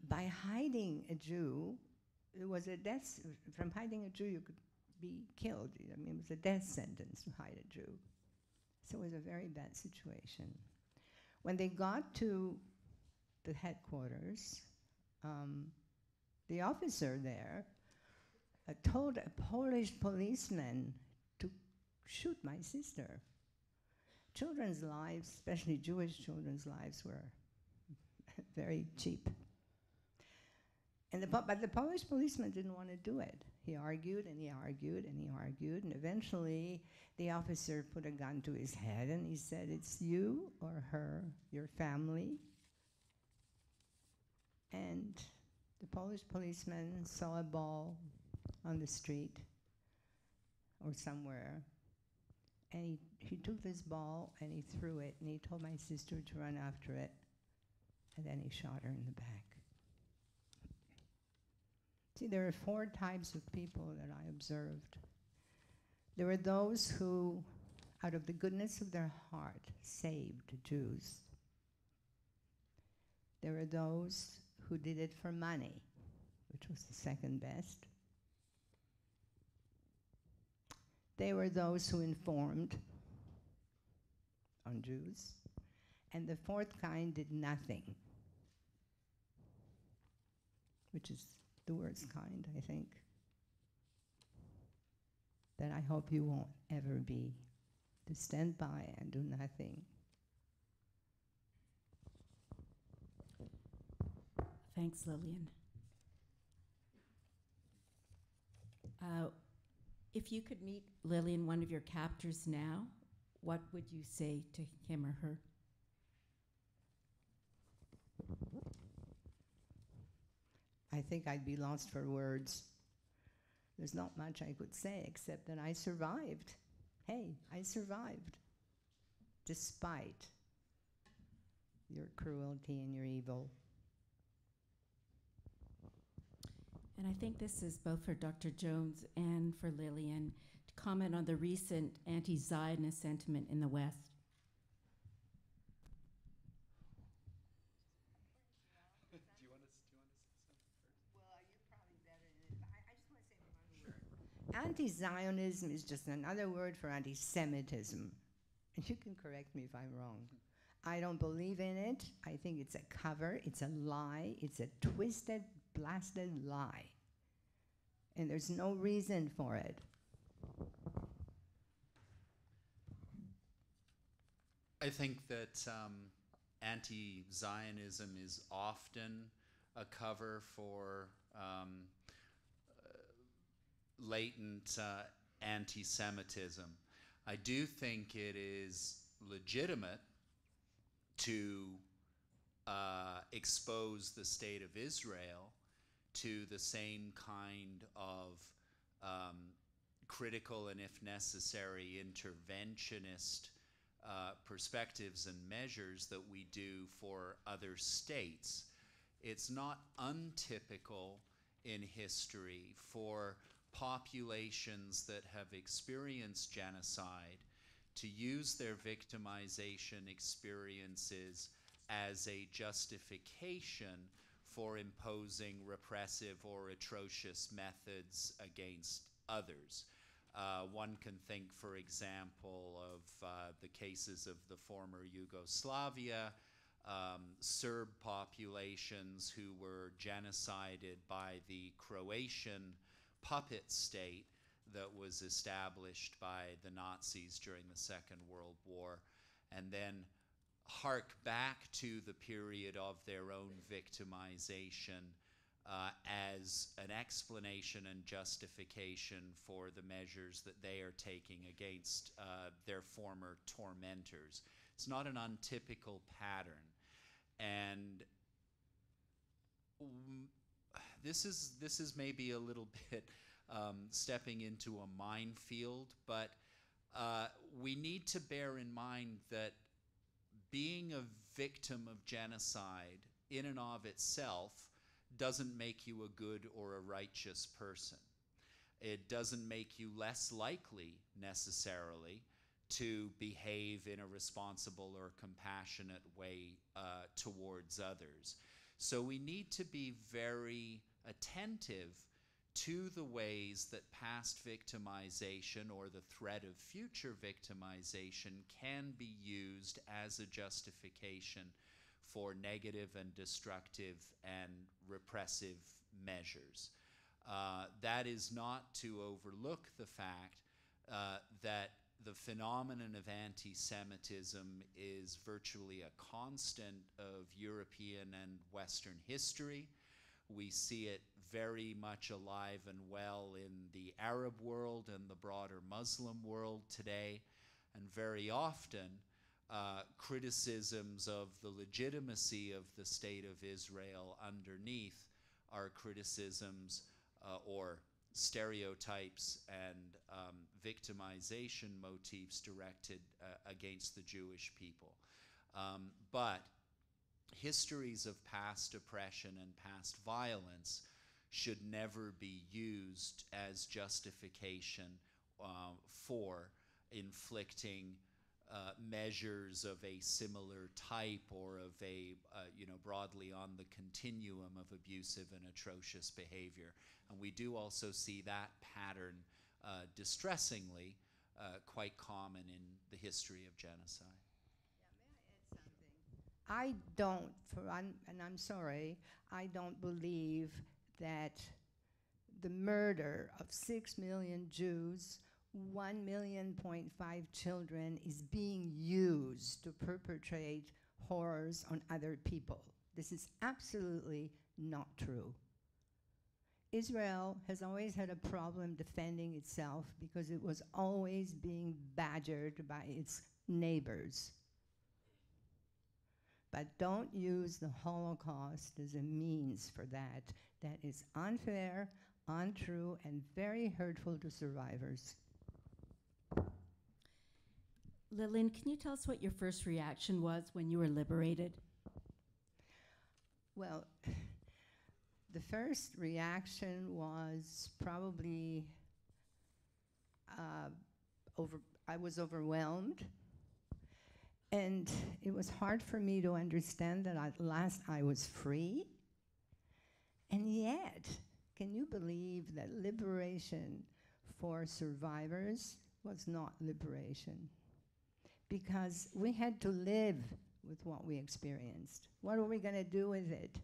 By hiding a Jew, it was a death. From hiding a Jew, you could be killed. I mean, it was a death sentence to hide a Jew. So it was a very bad situation. When they got to the headquarters, the officer there told a Polish policeman to shoot my sister. Children's lives, especially Jewish children's lives, were very cheap. And but the Polish policeman didn't want to do it. He argued and he argued and he argued, and eventually the officer put a gun to his head and he said, it's you or her, your family. And the Polish policeman saw a ball on the street or somewhere, and he took this ball and he threw it, and he told my sister to run after it, and then he shot her in the back. See, there are 4 types of people that I observed. There were those who out of the goodness of their heart, saved Jews. There were those who did it for money, which was the second best. They were those who informed on Jews. And the fourth kind did nothing, which is the worst kind, I think, that I hope you won't ever be, to stand by and do nothing. Thanks, Lillian. If you could meet Lillian, one of your captors now, what would you say to him or her? I think I'd be lost for words. There's not much I could say except that I survived. Hey, I survived, despite your cruelty and your evil. And I think this is both for Dr. Jones and for Lillian to comment on the recent anti-Zionist sentiment in the West. Do you want to say something first? Well, you're probably better than it. I just want to say one word. Anti-Zionism is just another word for anti-Semitism. And you can correct me if I'm wrong. I don't believe in it. I think it's a cover. It's a lie. It's a twisted, blasted lie. And there's no reason for it. I think that anti-Zionism is often a cover for latent anti-Semitism. I do think it is legitimate to expose the state of Israel to the same kind of critical and, if necessary, interventionist perspectives and measures that we do for other states. It's not untypical in history for populations that have experienced genocide to use their victimization experiences as a justification for imposing repressive or atrocious methods against others. One can think, for example, of the cases of the former Yugoslavia, Serb populations who were genocided by the Croatian puppet state that was established by the Nazis during the Second World War, and then hark back to the period of their own victimization as an explanation and justification for the measures that they are taking against their former tormentors. It's not an untypical pattern. And this is maybe a little bit stepping into a minefield, but we need to bear in mind that being a victim of genocide in and of itself doesn't make you a good or a righteous person. It doesn't make you less likely necessarily to behave in a responsible or compassionate way towards others. So we need to be very attentive to the ways that past victimization or the threat of future victimization can be used as a justification for negative and destructive and repressive measures. That is not to overlook the fact that the phenomenon of anti-Semitism is virtually a constant of European and Western history. We see it very much alive and well in the Arab world and the broader Muslim world today, and very often criticisms of the legitimacy of the state of Israel underneath are criticisms or stereotypes and victimization motifs directed against the Jewish people. But histories of past oppression and past violence should never be used as justification for inflicting measures of a similar type or of a, broadly on the continuum of abusive and atrocious behavior. And we do also see that pattern, distressingly, quite common in the history of genocide. I don't, and I'm sorry, I don't believe that the murder of 6 million Jews, 1.5 million children is being used to perpetrate horrors on other people. This is absolutely not true. Israel has always had a problem defending itself because it was always being badgered by its neighbors. But don't use the Holocaust as a means for that. That is unfair, untrue, and very hurtful to survivors. Lillian, can you tell us what your first reaction was when you were liberated? Well, the first reaction was probably I was overwhelmed. And it was hard for me to understand that at last I was free. And yet, can you believe that liberation for survivors was not liberation? Because we had to live with what we experienced. What are we going to do with it?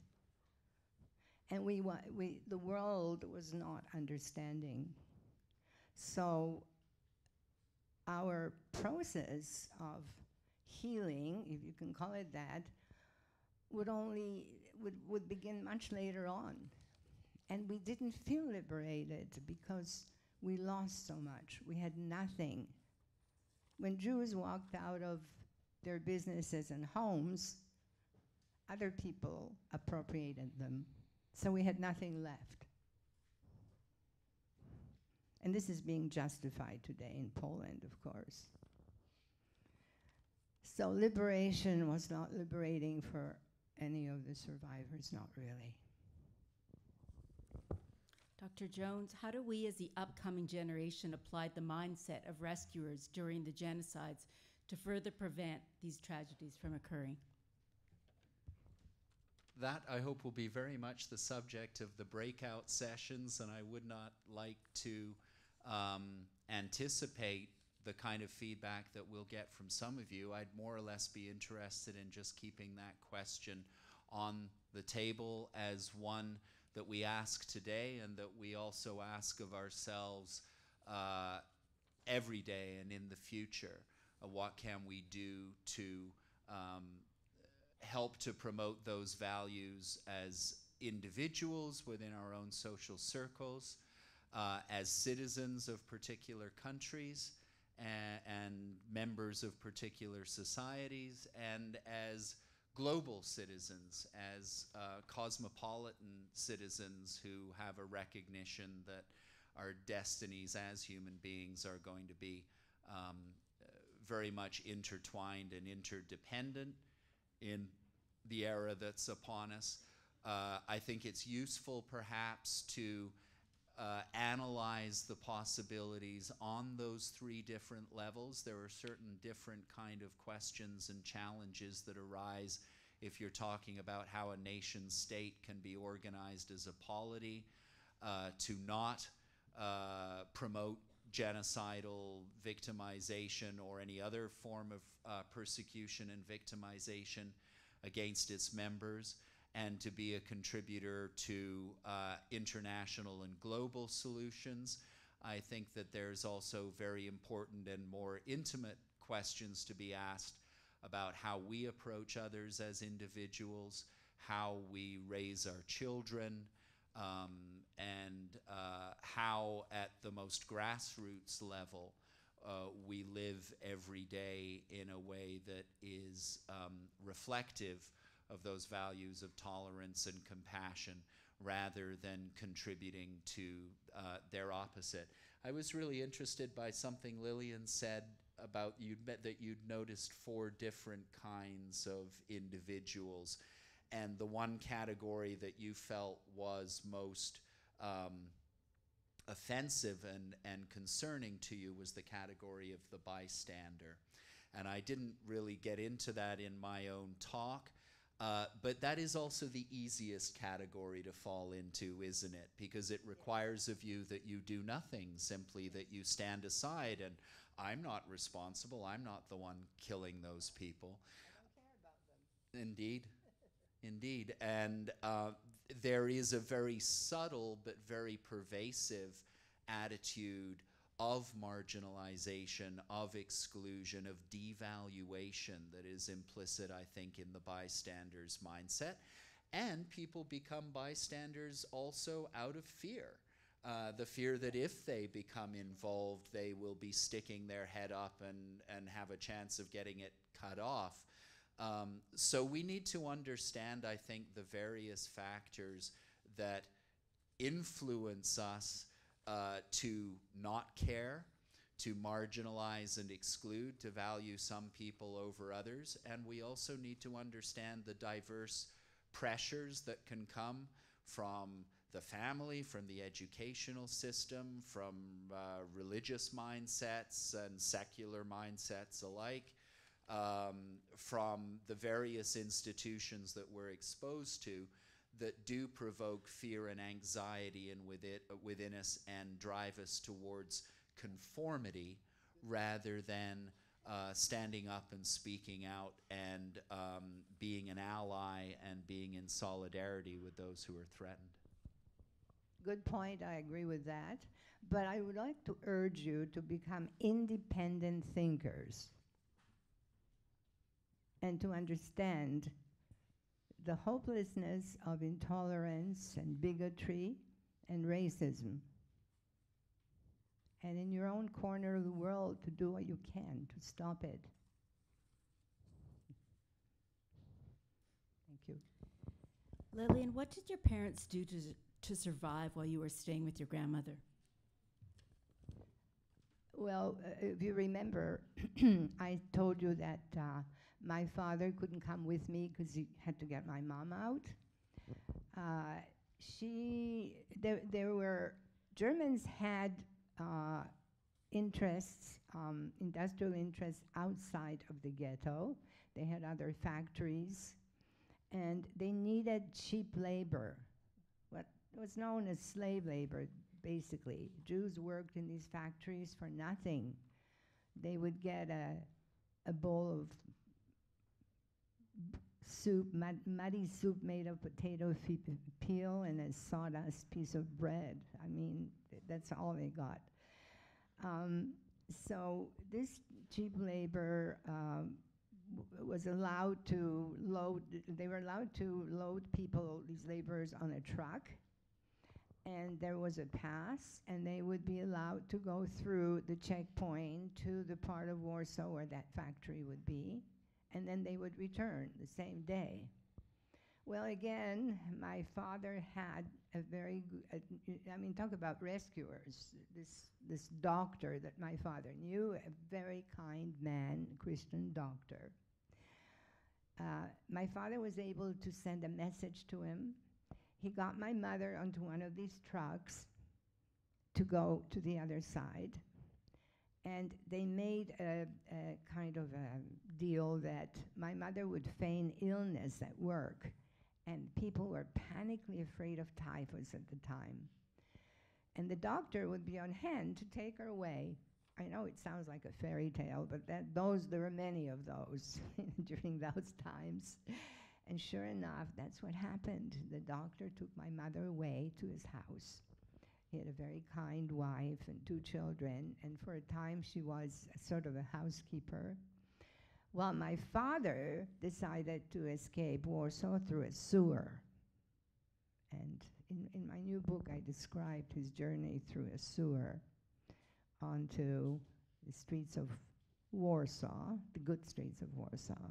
And the world was not understanding. So our process of healing, if you can call it that, would begin much later on. And we didn't feel liberated because we lost so much. We had nothing. When Jews walked out of their businesses and homes, other people appropriated them. So we had nothing left. And this is being justified today in Poland, of course. So liberation was not liberating for any of the survivors, not really. Dr. Jones, how do we as the upcoming generation apply the mindset of rescuers during the genocides to further prevent these tragedies from occurring? That, I hope, will be very much the subject of the breakout sessions, and I would not like to anticipate the kind of feedback that we'll get from some of you. I'd more or less be interested in just keeping that question on the table as one that we ask today and that we also ask of ourselves every day and in the future. What can we do to help to promote those values as individuals within our own social circles, as citizens of particular countries, and members of particular societies, and as global citizens, as cosmopolitan citizens who have a recognition that our destinies as human beings are going to be very much intertwined and interdependent in the era that's upon us. I think it's useful perhaps to analyze the possibilities on those three different levels. There are certain different kind of questions and challenges that arise if you're talking about how a nation state can be organized as a polity to not promote genocidal victimization or any other form of persecution and victimization against its members, and to be a contributor to international and global solutions. I think that there's also very important and more intimate questions to be asked about how we approach others as individuals, how we raise our children, and how at the most grassroots level we live every day in a way that is reflective of those values of tolerance and compassion rather than contributing to their opposite. I was really interested by something Lillian said about that you'd noticed 4 different kinds of individuals, and the one category that you felt was most offensive and concerning to you was the category of the bystander. And I didn't really get into that in my own talk, but that is also the easiest category to fall into, isn't it? Because it requires of you that you do nothing, simply that you stand aside and I'm not responsible, I'm not the one killing those people. I don't care about them. Indeed, indeed. And there is a very subtle but very pervasive attitude of marginalization, of exclusion, of devaluation that is implicit, I think, in the bystander's mindset. And people become bystanders also out of fear. The fear that if they become involved, they will be sticking their head up and have a chance of getting it cut off. So we need to understand, I think, the various factors that influence us to not care, to marginalize and exclude, to value some people over others. And we also need to understand the diverse pressures that can come from the family, from the educational system, from religious mindsets and secular mindsets alike, from the various institutions that we're exposed to that do provoke fear and anxiety within us and drive us towards conformity rather than standing up and speaking out and being an ally and being in solidarity with those who are threatened. Good point, I agree with that. But I would like to urge you to become independent thinkers and to understand the hopelessness of intolerance and bigotry and racism. And in your own corner of the world, to do what you can to stop it. Thank you. Lillian, what did your parents do to survive while you were staying with your grandmother? Well, if you remember, I told you that my father couldn't come with me because he had to get my mom out. There were, Germans had interests, industrial interests outside of the ghetto. They had other factories, and they needed cheap labor, what was known as slave labor, basically. Jews worked in these factories for nothing. They would get a bowl of soup, muddy soup made of potato peel and a sawdust piece of bread. I mean, that's all they got. So this cheap labor was allowed to load, they were allowed to load people, these laborers, on a truck, and there was a pass, and they would be allowed to go through the checkpoint to the part of Warsaw where that factory would be, and then they would return the same day. Well, again, my father had a very good, I mean, talk about rescuers. This doctor that my father knew, a very kind man, Christian doctor. My father was able to send a message to him. He got my mother onto one of these trucks to go to the other side. And they made a kind of a deal that my mother would feign illness at work. And people were panically afraid of typhus at the time. And the doctor would be on hand to take her away. I know it sounds like a fairy tale, but there were many of those during those times. And sure enough, that's what happened. The doctor took my mother away to his house. He had a very kind wife and 2 children, and for a time she was sort of a housekeeper. Well, my father decided to escape Warsaw through a sewer. And in my new book, I described his journey through a sewer onto the streets of Warsaw, the good streets of Warsaw,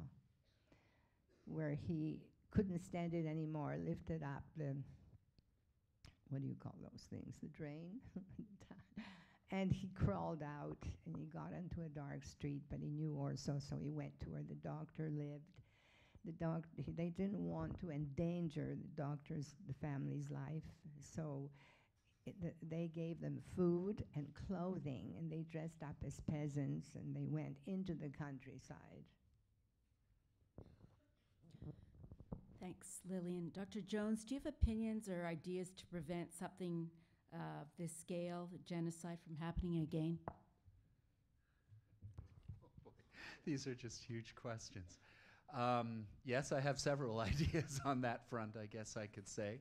where he couldn't stand it anymore, lifted up the, what do you call those things, the drain? And he crawled out, and he got into a dark street, but he knew Warsaw, so he went to where the doctor lived. They didn't want to endanger the family's life, so they gave them food and clothing, and they dressed up as peasants, and they went into the countryside. Thanks, Lillian. Dr. Jones, do you have opinions or ideas to prevent something of this scale, genocide, from happening again? These are just huge questions. Yes, I have several ideas on that front, I guess I could say.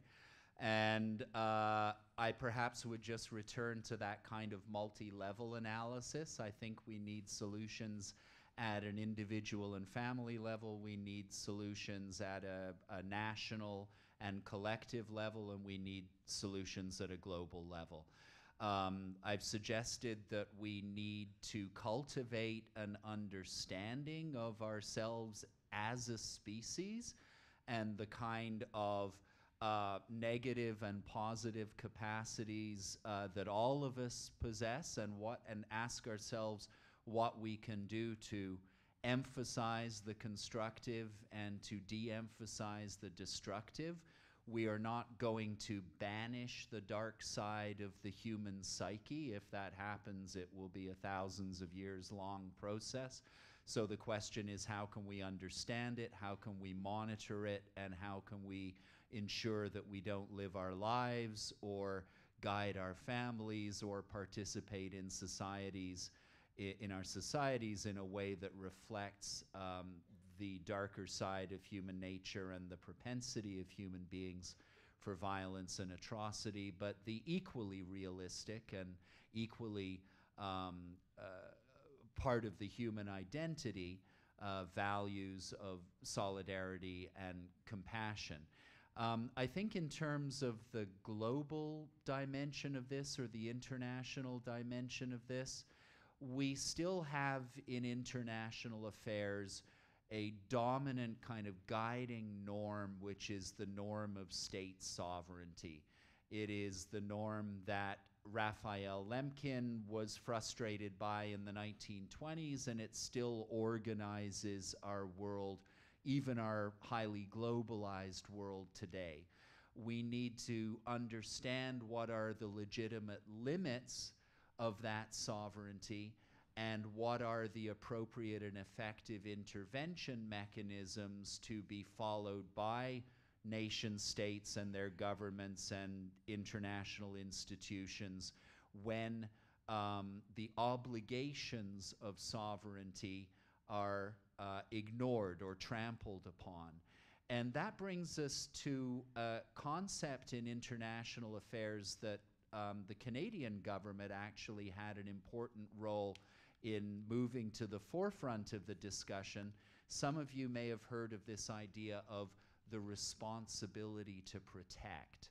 And I perhaps would just return to that kind of multi-level analysis. I think we need solutions at an individual and family level. We need solutions at a national and collective level, and we need solutions at a global level. I've suggested that we need to cultivate an understanding of ourselves as a species and the kind of negative and positive capacities that all of us possess, and ask ourselves what we can do to emphasize the constructive and to de-emphasize the destructive. We are not going to banish the dark side of the human psyche. If that happens, it will be a thousands of years long process. So the question is, how can we understand it? How can we monitor it? And how can we ensure that we don't live our lives or guide our families or participate in societies, in our societies, in a way that reflects the darker side of human nature and the propensity of human beings for violence and atrocity, but the equally realistic and equally part of the human identity, values of solidarity and compassion. I think in terms of the global dimension of this, or the international dimension of this, we still have in international affairs a dominant kind of guiding norm, which is the norm of state sovereignty. It is the norm that Raphael Lemkin was frustrated by in the 1920s, and it still organizes our world, even our highly globalized world today. We need to understand what are the legitimate limits of that sovereignty and what are the appropriate and effective intervention mechanisms to be followed by nation states and their governments and international institutions when the obligations of sovereignty are ignored or trampled upon. And that brings us to a concept in international affairs that the Canadian government actually had an important role in moving to the forefront of the discussion. Some of you may have heard of this idea of the responsibility to protect.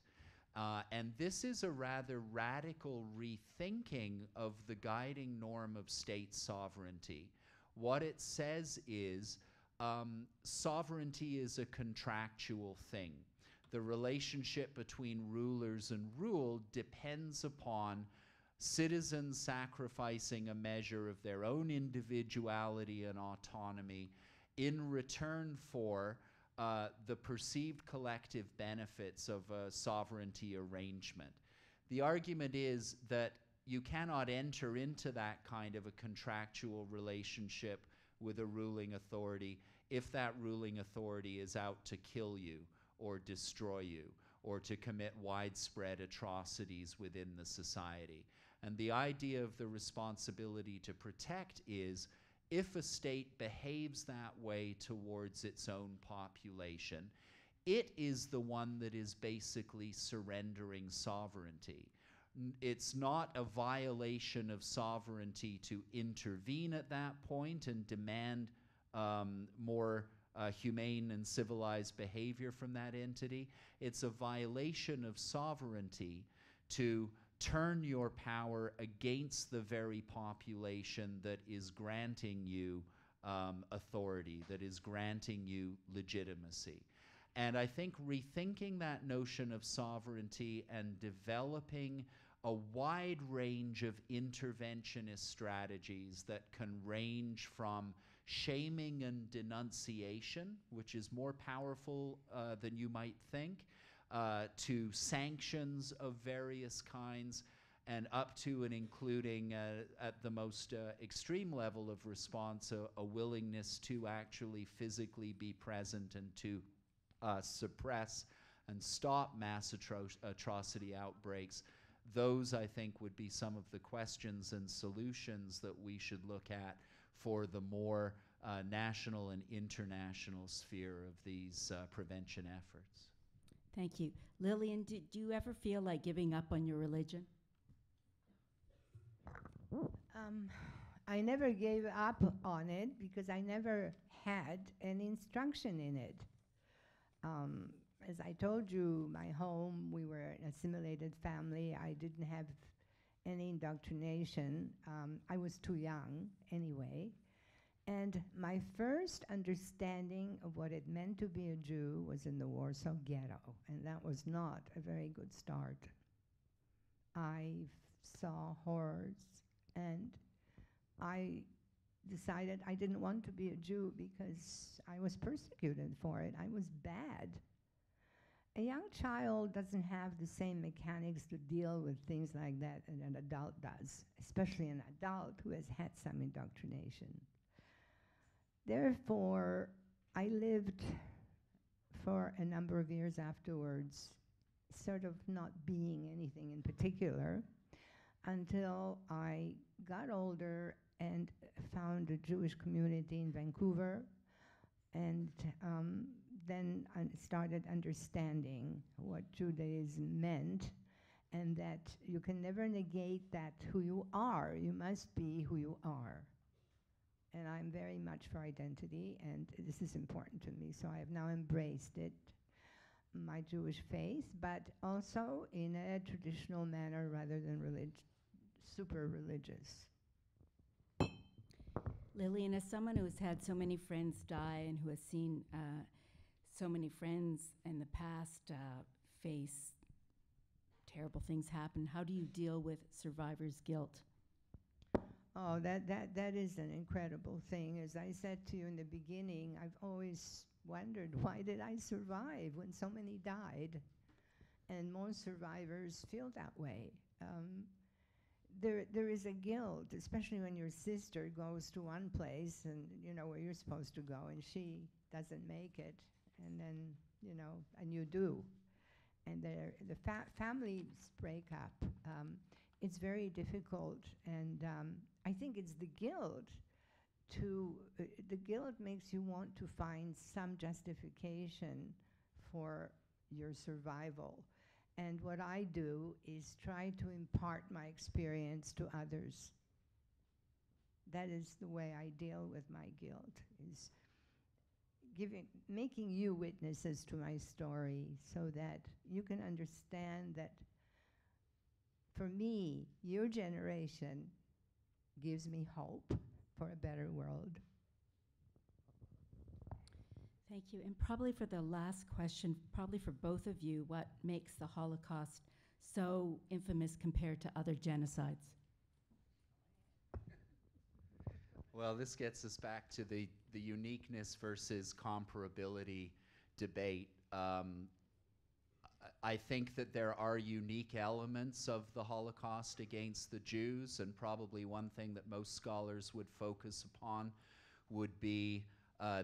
And this is a rather radical rethinking of the guiding norm of state sovereignty. What it says is sovereignty is a contractual thing. The relationship between rulers and ruled depends upon citizens sacrificing a measure of their own individuality and autonomy in return for the perceived collective benefits of a sovereignty arrangement. The argument is that you cannot enter into that kind of a contractual relationship with a ruling authority if that ruling authority is out to kill you or destroy you or to commit widespread atrocities within the society. And the idea of the responsibility to protect is, if a state behaves that way towards its own population, it is the one that is basically surrendering sovereignty. It's not a violation of sovereignty to intervene at that point and demand more humane and civilized behavior from that entity. It's a violation of sovereignty to turn your power against the very population that is granting you authority, that is granting you legitimacy. And I think rethinking that notion of sovereignty and developing a wide range of interventionist strategies that can range from shaming and denunciation, which is more powerful than you might think, to sanctions of various kinds, and up to and including, at the most extreme level of response, a willingness to actually physically be present and to suppress and stop mass atrocity outbreaks. Those, I think, would be some of the questions and solutions that we should look at for the more national and international sphere of these prevention efforts. Thank you. Lillian, did you ever feel like giving up on your religion? I never gave up on it because I never had any instruction in it. As I told you, my home, we were an assimilated family. I didn't have any indoctrination. I was too young anyway. And my first understanding of what it meant to be a Jew was in the Warsaw Ghetto, and that was not a very good start. I saw horrors, and I decided I didn't want to be a Jew because I was persecuted for it. I was bad. A young child doesn't have the same mechanics to deal with things like that as an adult does, especially an adult who has had some indoctrination. Therefore, I lived for a number of years afterwards, sort of not being anything in particular, until I got older and found a Jewish community in Vancouver, and then I started understanding what Judaism meant, and that you can never negate that who you are. You must be who you are. And I'm very much for identity, and this is important to me, so I have now embraced it, my Jewish faith, but also in a traditional manner rather than super religious. Lillian, as someone who has had so many friends die and who has seen so many friends in the past face terrible things happen, how do you deal with survivor's guilt? Oh, that is an incredible thing. As I said to you in the beginning, I've always wondered, why did I survive when so many died? And most survivors feel that way. There is a guilt, especially when your sister goes to one place and you know where you're supposed to go, and she doesn't make it, and then and you do, and the families break up. It's very difficult, and I think it's the guilt. The guilt makes you want to find some justification for your survival. And what I do is try to impart my experience to others. That is the way I deal with my guilt, is making you witnesses to my story so that you can understand that for me, your generation gives me hope for a better world. Thank you. And probably for the last question, probably for both of you, what makes the Holocaust so infamous compared to other genocides? Well, this gets us back to the uniqueness versus comparability debate. I think that there are unique elements of the Holocaust against the Jews, and probably one thing that most scholars would focus upon would be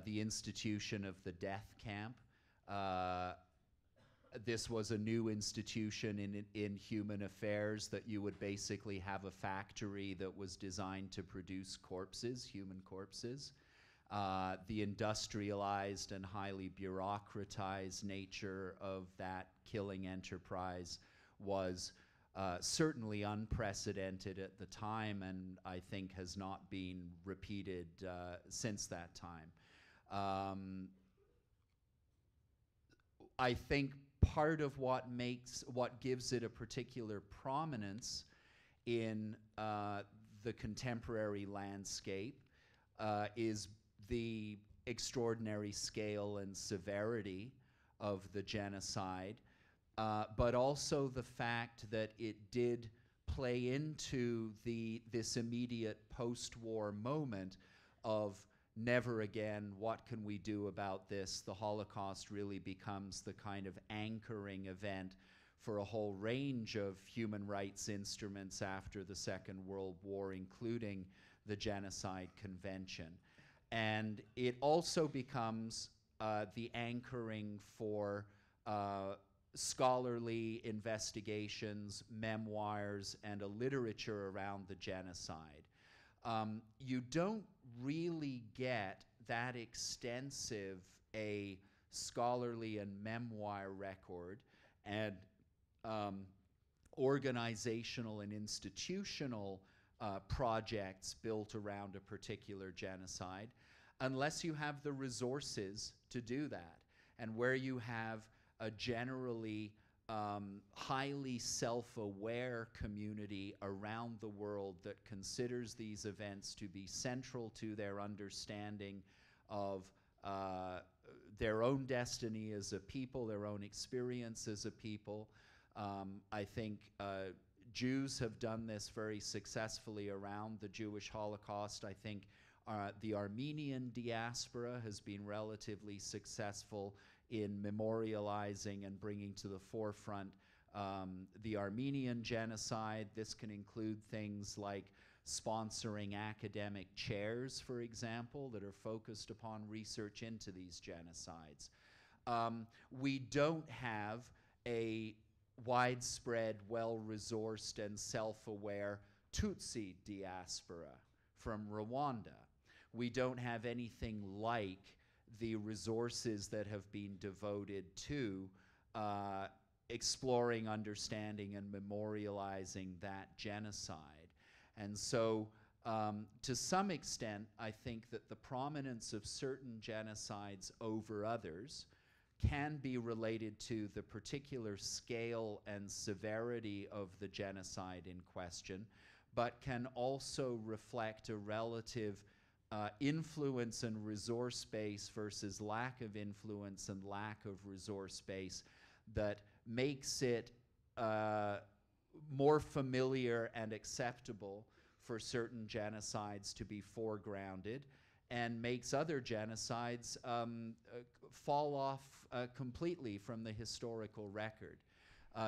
the institution of the death camp. This was a new institution in human affairs, that you would basically have a factory that was designed to produce corpses, human corpses. The industrialized and highly bureaucratized nature of that killing enterprise was certainly unprecedented at the time, and I think has not been repeated since that time. I think part of what gives it a particular prominence in the contemporary landscape is the extraordinary scale and severity of the genocide, but also the fact that it did play into this immediate post-war moment of never again, what can we do about this? The Holocaust really becomes the kind of anchoring event for a whole range of human rights instruments after the Second World War, including the Genocide Convention. And it also becomes the anchoring for scholarly investigations, memoirs, and a literature around the genocide. You don't really get that extensive a scholarly and memoir record and organizational and institutional projects built around a particular genocide unless you have the resources to do that. And where you have a generally highly self-aware community around the world that considers these events to be central to their understanding of their own destiny as a people, their own experience as a people. I think Jews have done this very successfully around the Jewish Holocaust. I think the Armenian diaspora has been relatively successful in memorializing and bringing to the forefront the Armenian genocide. This can include things like sponsoring academic chairs, for example, that are focused upon research into these genocides. We don't have a widespread, well-resourced and self-aware Tutsi diaspora from Rwanda. We don't have anything like the resources that have been devoted to exploring, understanding, and memorializing that genocide. And so, to some extent, I think that the prominence of certain genocides over others can be related to the particular scale and severity of the genocide in question, but can also reflect a relative influence and resource base versus lack of influence and lack of resource base that makes it more familiar and acceptable for certain genocides to be foregrounded and makes other genocides fall off completely from the historical record.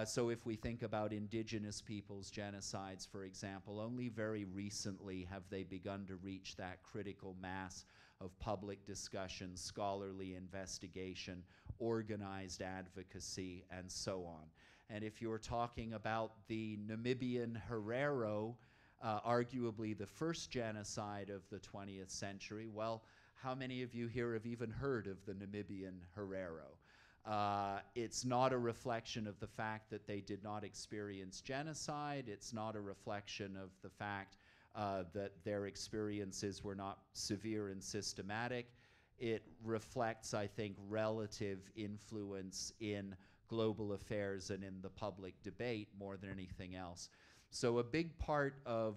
So if we think about indigenous peoples' genocides, for example, only very recently have they begun to reach that critical mass of public discussion, scholarly investigation, organized advocacy, and so on. And if you're talking about the Namibian Herero, arguably the first genocide of the 20th century, well, how many of you here have even heard of the Namibian Herero? It's not a reflection of the fact that they did not experience genocide. It's not a reflection of the fact that their experiences were not severe and systematic. It reflects, I think, relative influence in global affairs and in the public debate more than anything else. So a big part of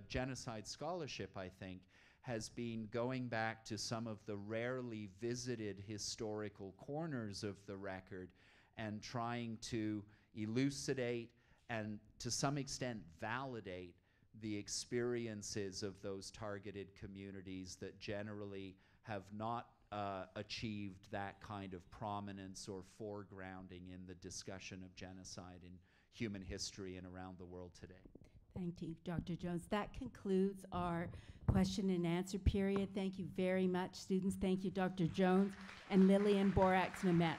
genocide scholarship, I think, has been going back to some of the rarely visited historical corners of the record and trying to elucidate and to some extent validate the experiences of those targeted communities that generally have not achieved that kind of prominence or foregrounding in the discussion of genocide in human history and around the world today. Thank you, Dr. Jones. That concludes our question and answer period. Thank you very much, students. Thank you, Dr. Jones and Lillian Boraks-Mentz.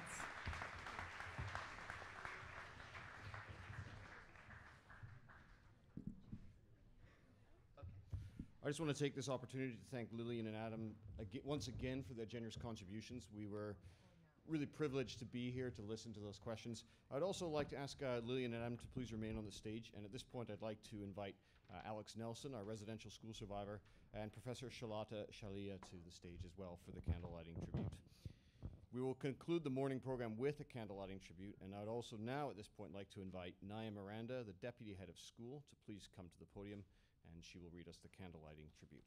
I just want to take this opportunity to thank Lillian and Adam once again for their generous contributions. We were really privileged to be here to listen to those questions. I'd also like to ask Lillian and Adam to please remain on the stage. And at this point, I'd like to invite Alex Nelson, our residential school survivor, and Professor Shalata Shalia to the stage as well for the candlelighting tribute. We will conclude the morning program with a candlelighting tribute. And I'd also now at this point like to invite Naya Miranda, the deputy head of school, to please come to the podium, and she will read us the candlelighting tribute.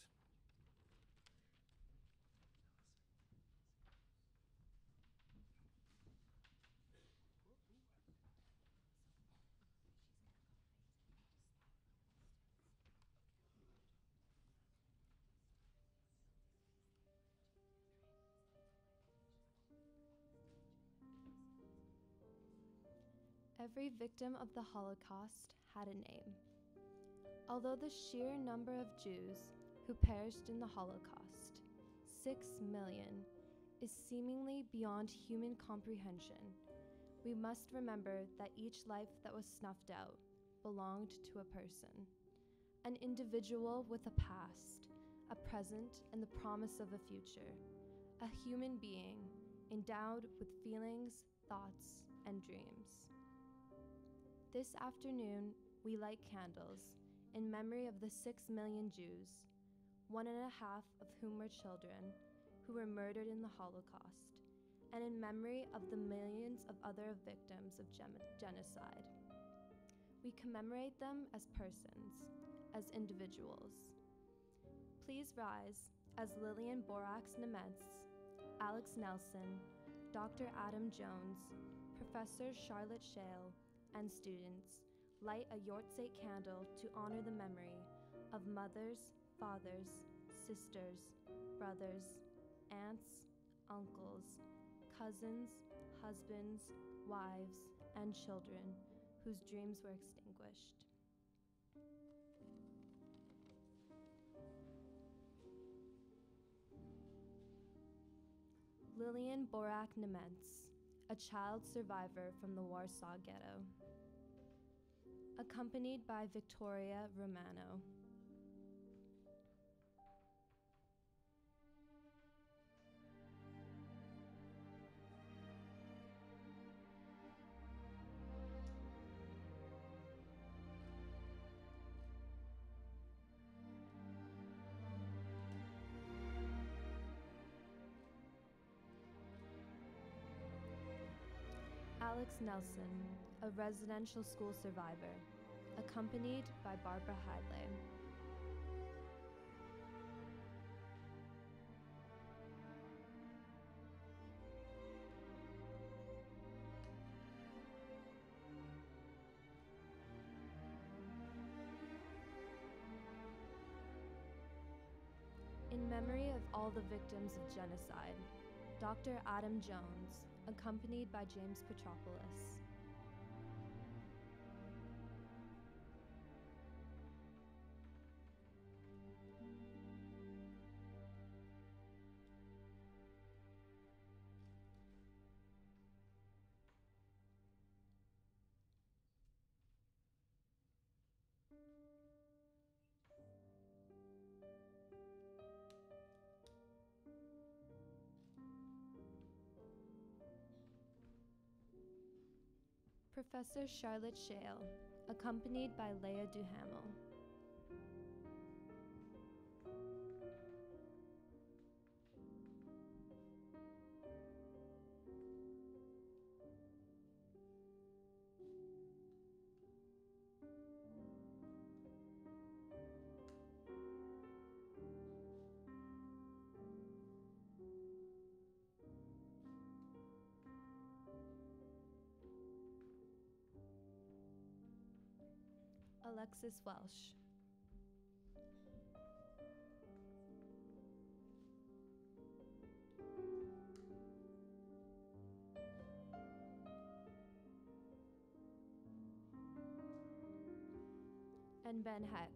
Every victim of the Holocaust had a name. Although the sheer number of Jews who perished in the Holocaust, 6 million, is seemingly beyond human comprehension, we must remember that each life that was snuffed out belonged to a person, an individual with a past, a present, and the promise of a future, a human being endowed with feelings, thoughts, and dreams. This afternoon, we light candles in memory of the 6 million Jews, 1.5 of whom were children, who were murdered in the Holocaust, and in memory of the millions of other victims of genocide. We commemorate them as persons, as individuals. Please rise as Lillian Boraks-Mentz, Alex Nelson, Dr. Adam Jones, Professor Charlotte Shale, and students light a Yortzeit candle to honor the memory of mothers, fathers, sisters, brothers, aunts, uncles, cousins, husbands, wives, and children whose dreams were extinguished. Lillian Boraks-Mentz, a child survivor from the Warsaw Ghetto. Accompanied by Victoria Romano. Alex Nelson, a residential school survivor, accompanied by Barbara Heidley. In memory of all the victims of genocide, Dr. Adam Jones, accompanied by James Petropoulos. Professor Charlotte Shale, accompanied by Leah Duhamel. Alexis Welsh. And Ben Heck.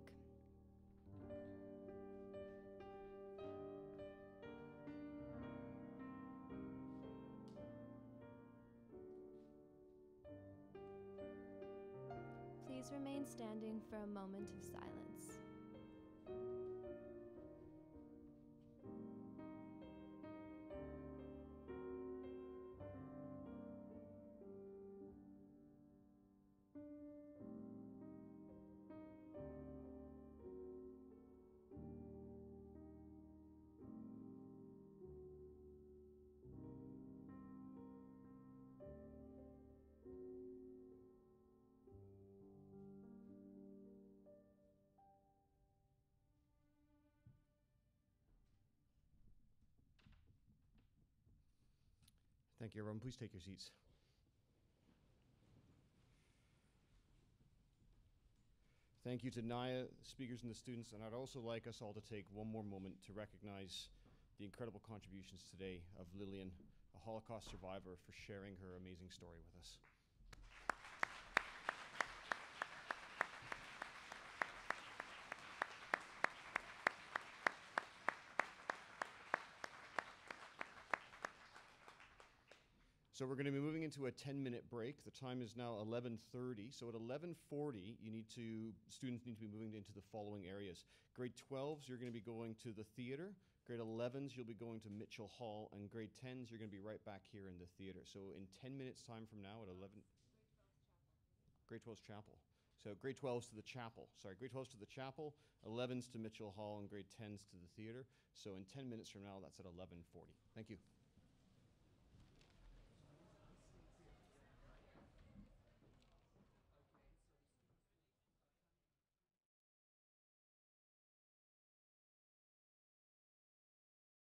Please remain standing for a moment of silence. Thank you, everyone. Please take your seats. Thank you to Naya, the speakers, and the students, and I'd also like us all to take one more moment to recognize the incredible contributions today of Lillian, a Holocaust survivor, for sharing her amazing story with us. So we're going to be moving into a 10-minute break. The time is now 11:30. So at 11:40, students need to be moving into the following areas. Grade 12s, you're going to be going to the theater. Grade 11s, you'll be going to Mitchell Hall. And grade 10s, you're going to be right back here in the theater. So in 10 minutes time from now at 11... Grade 12's chapel. So grade 12s to the chapel. Sorry, grade 12s to the chapel, 11s to Mitchell Hall, and grade 10s to the theater. So in 10 minutes from now, that's at 11:40. Thank you.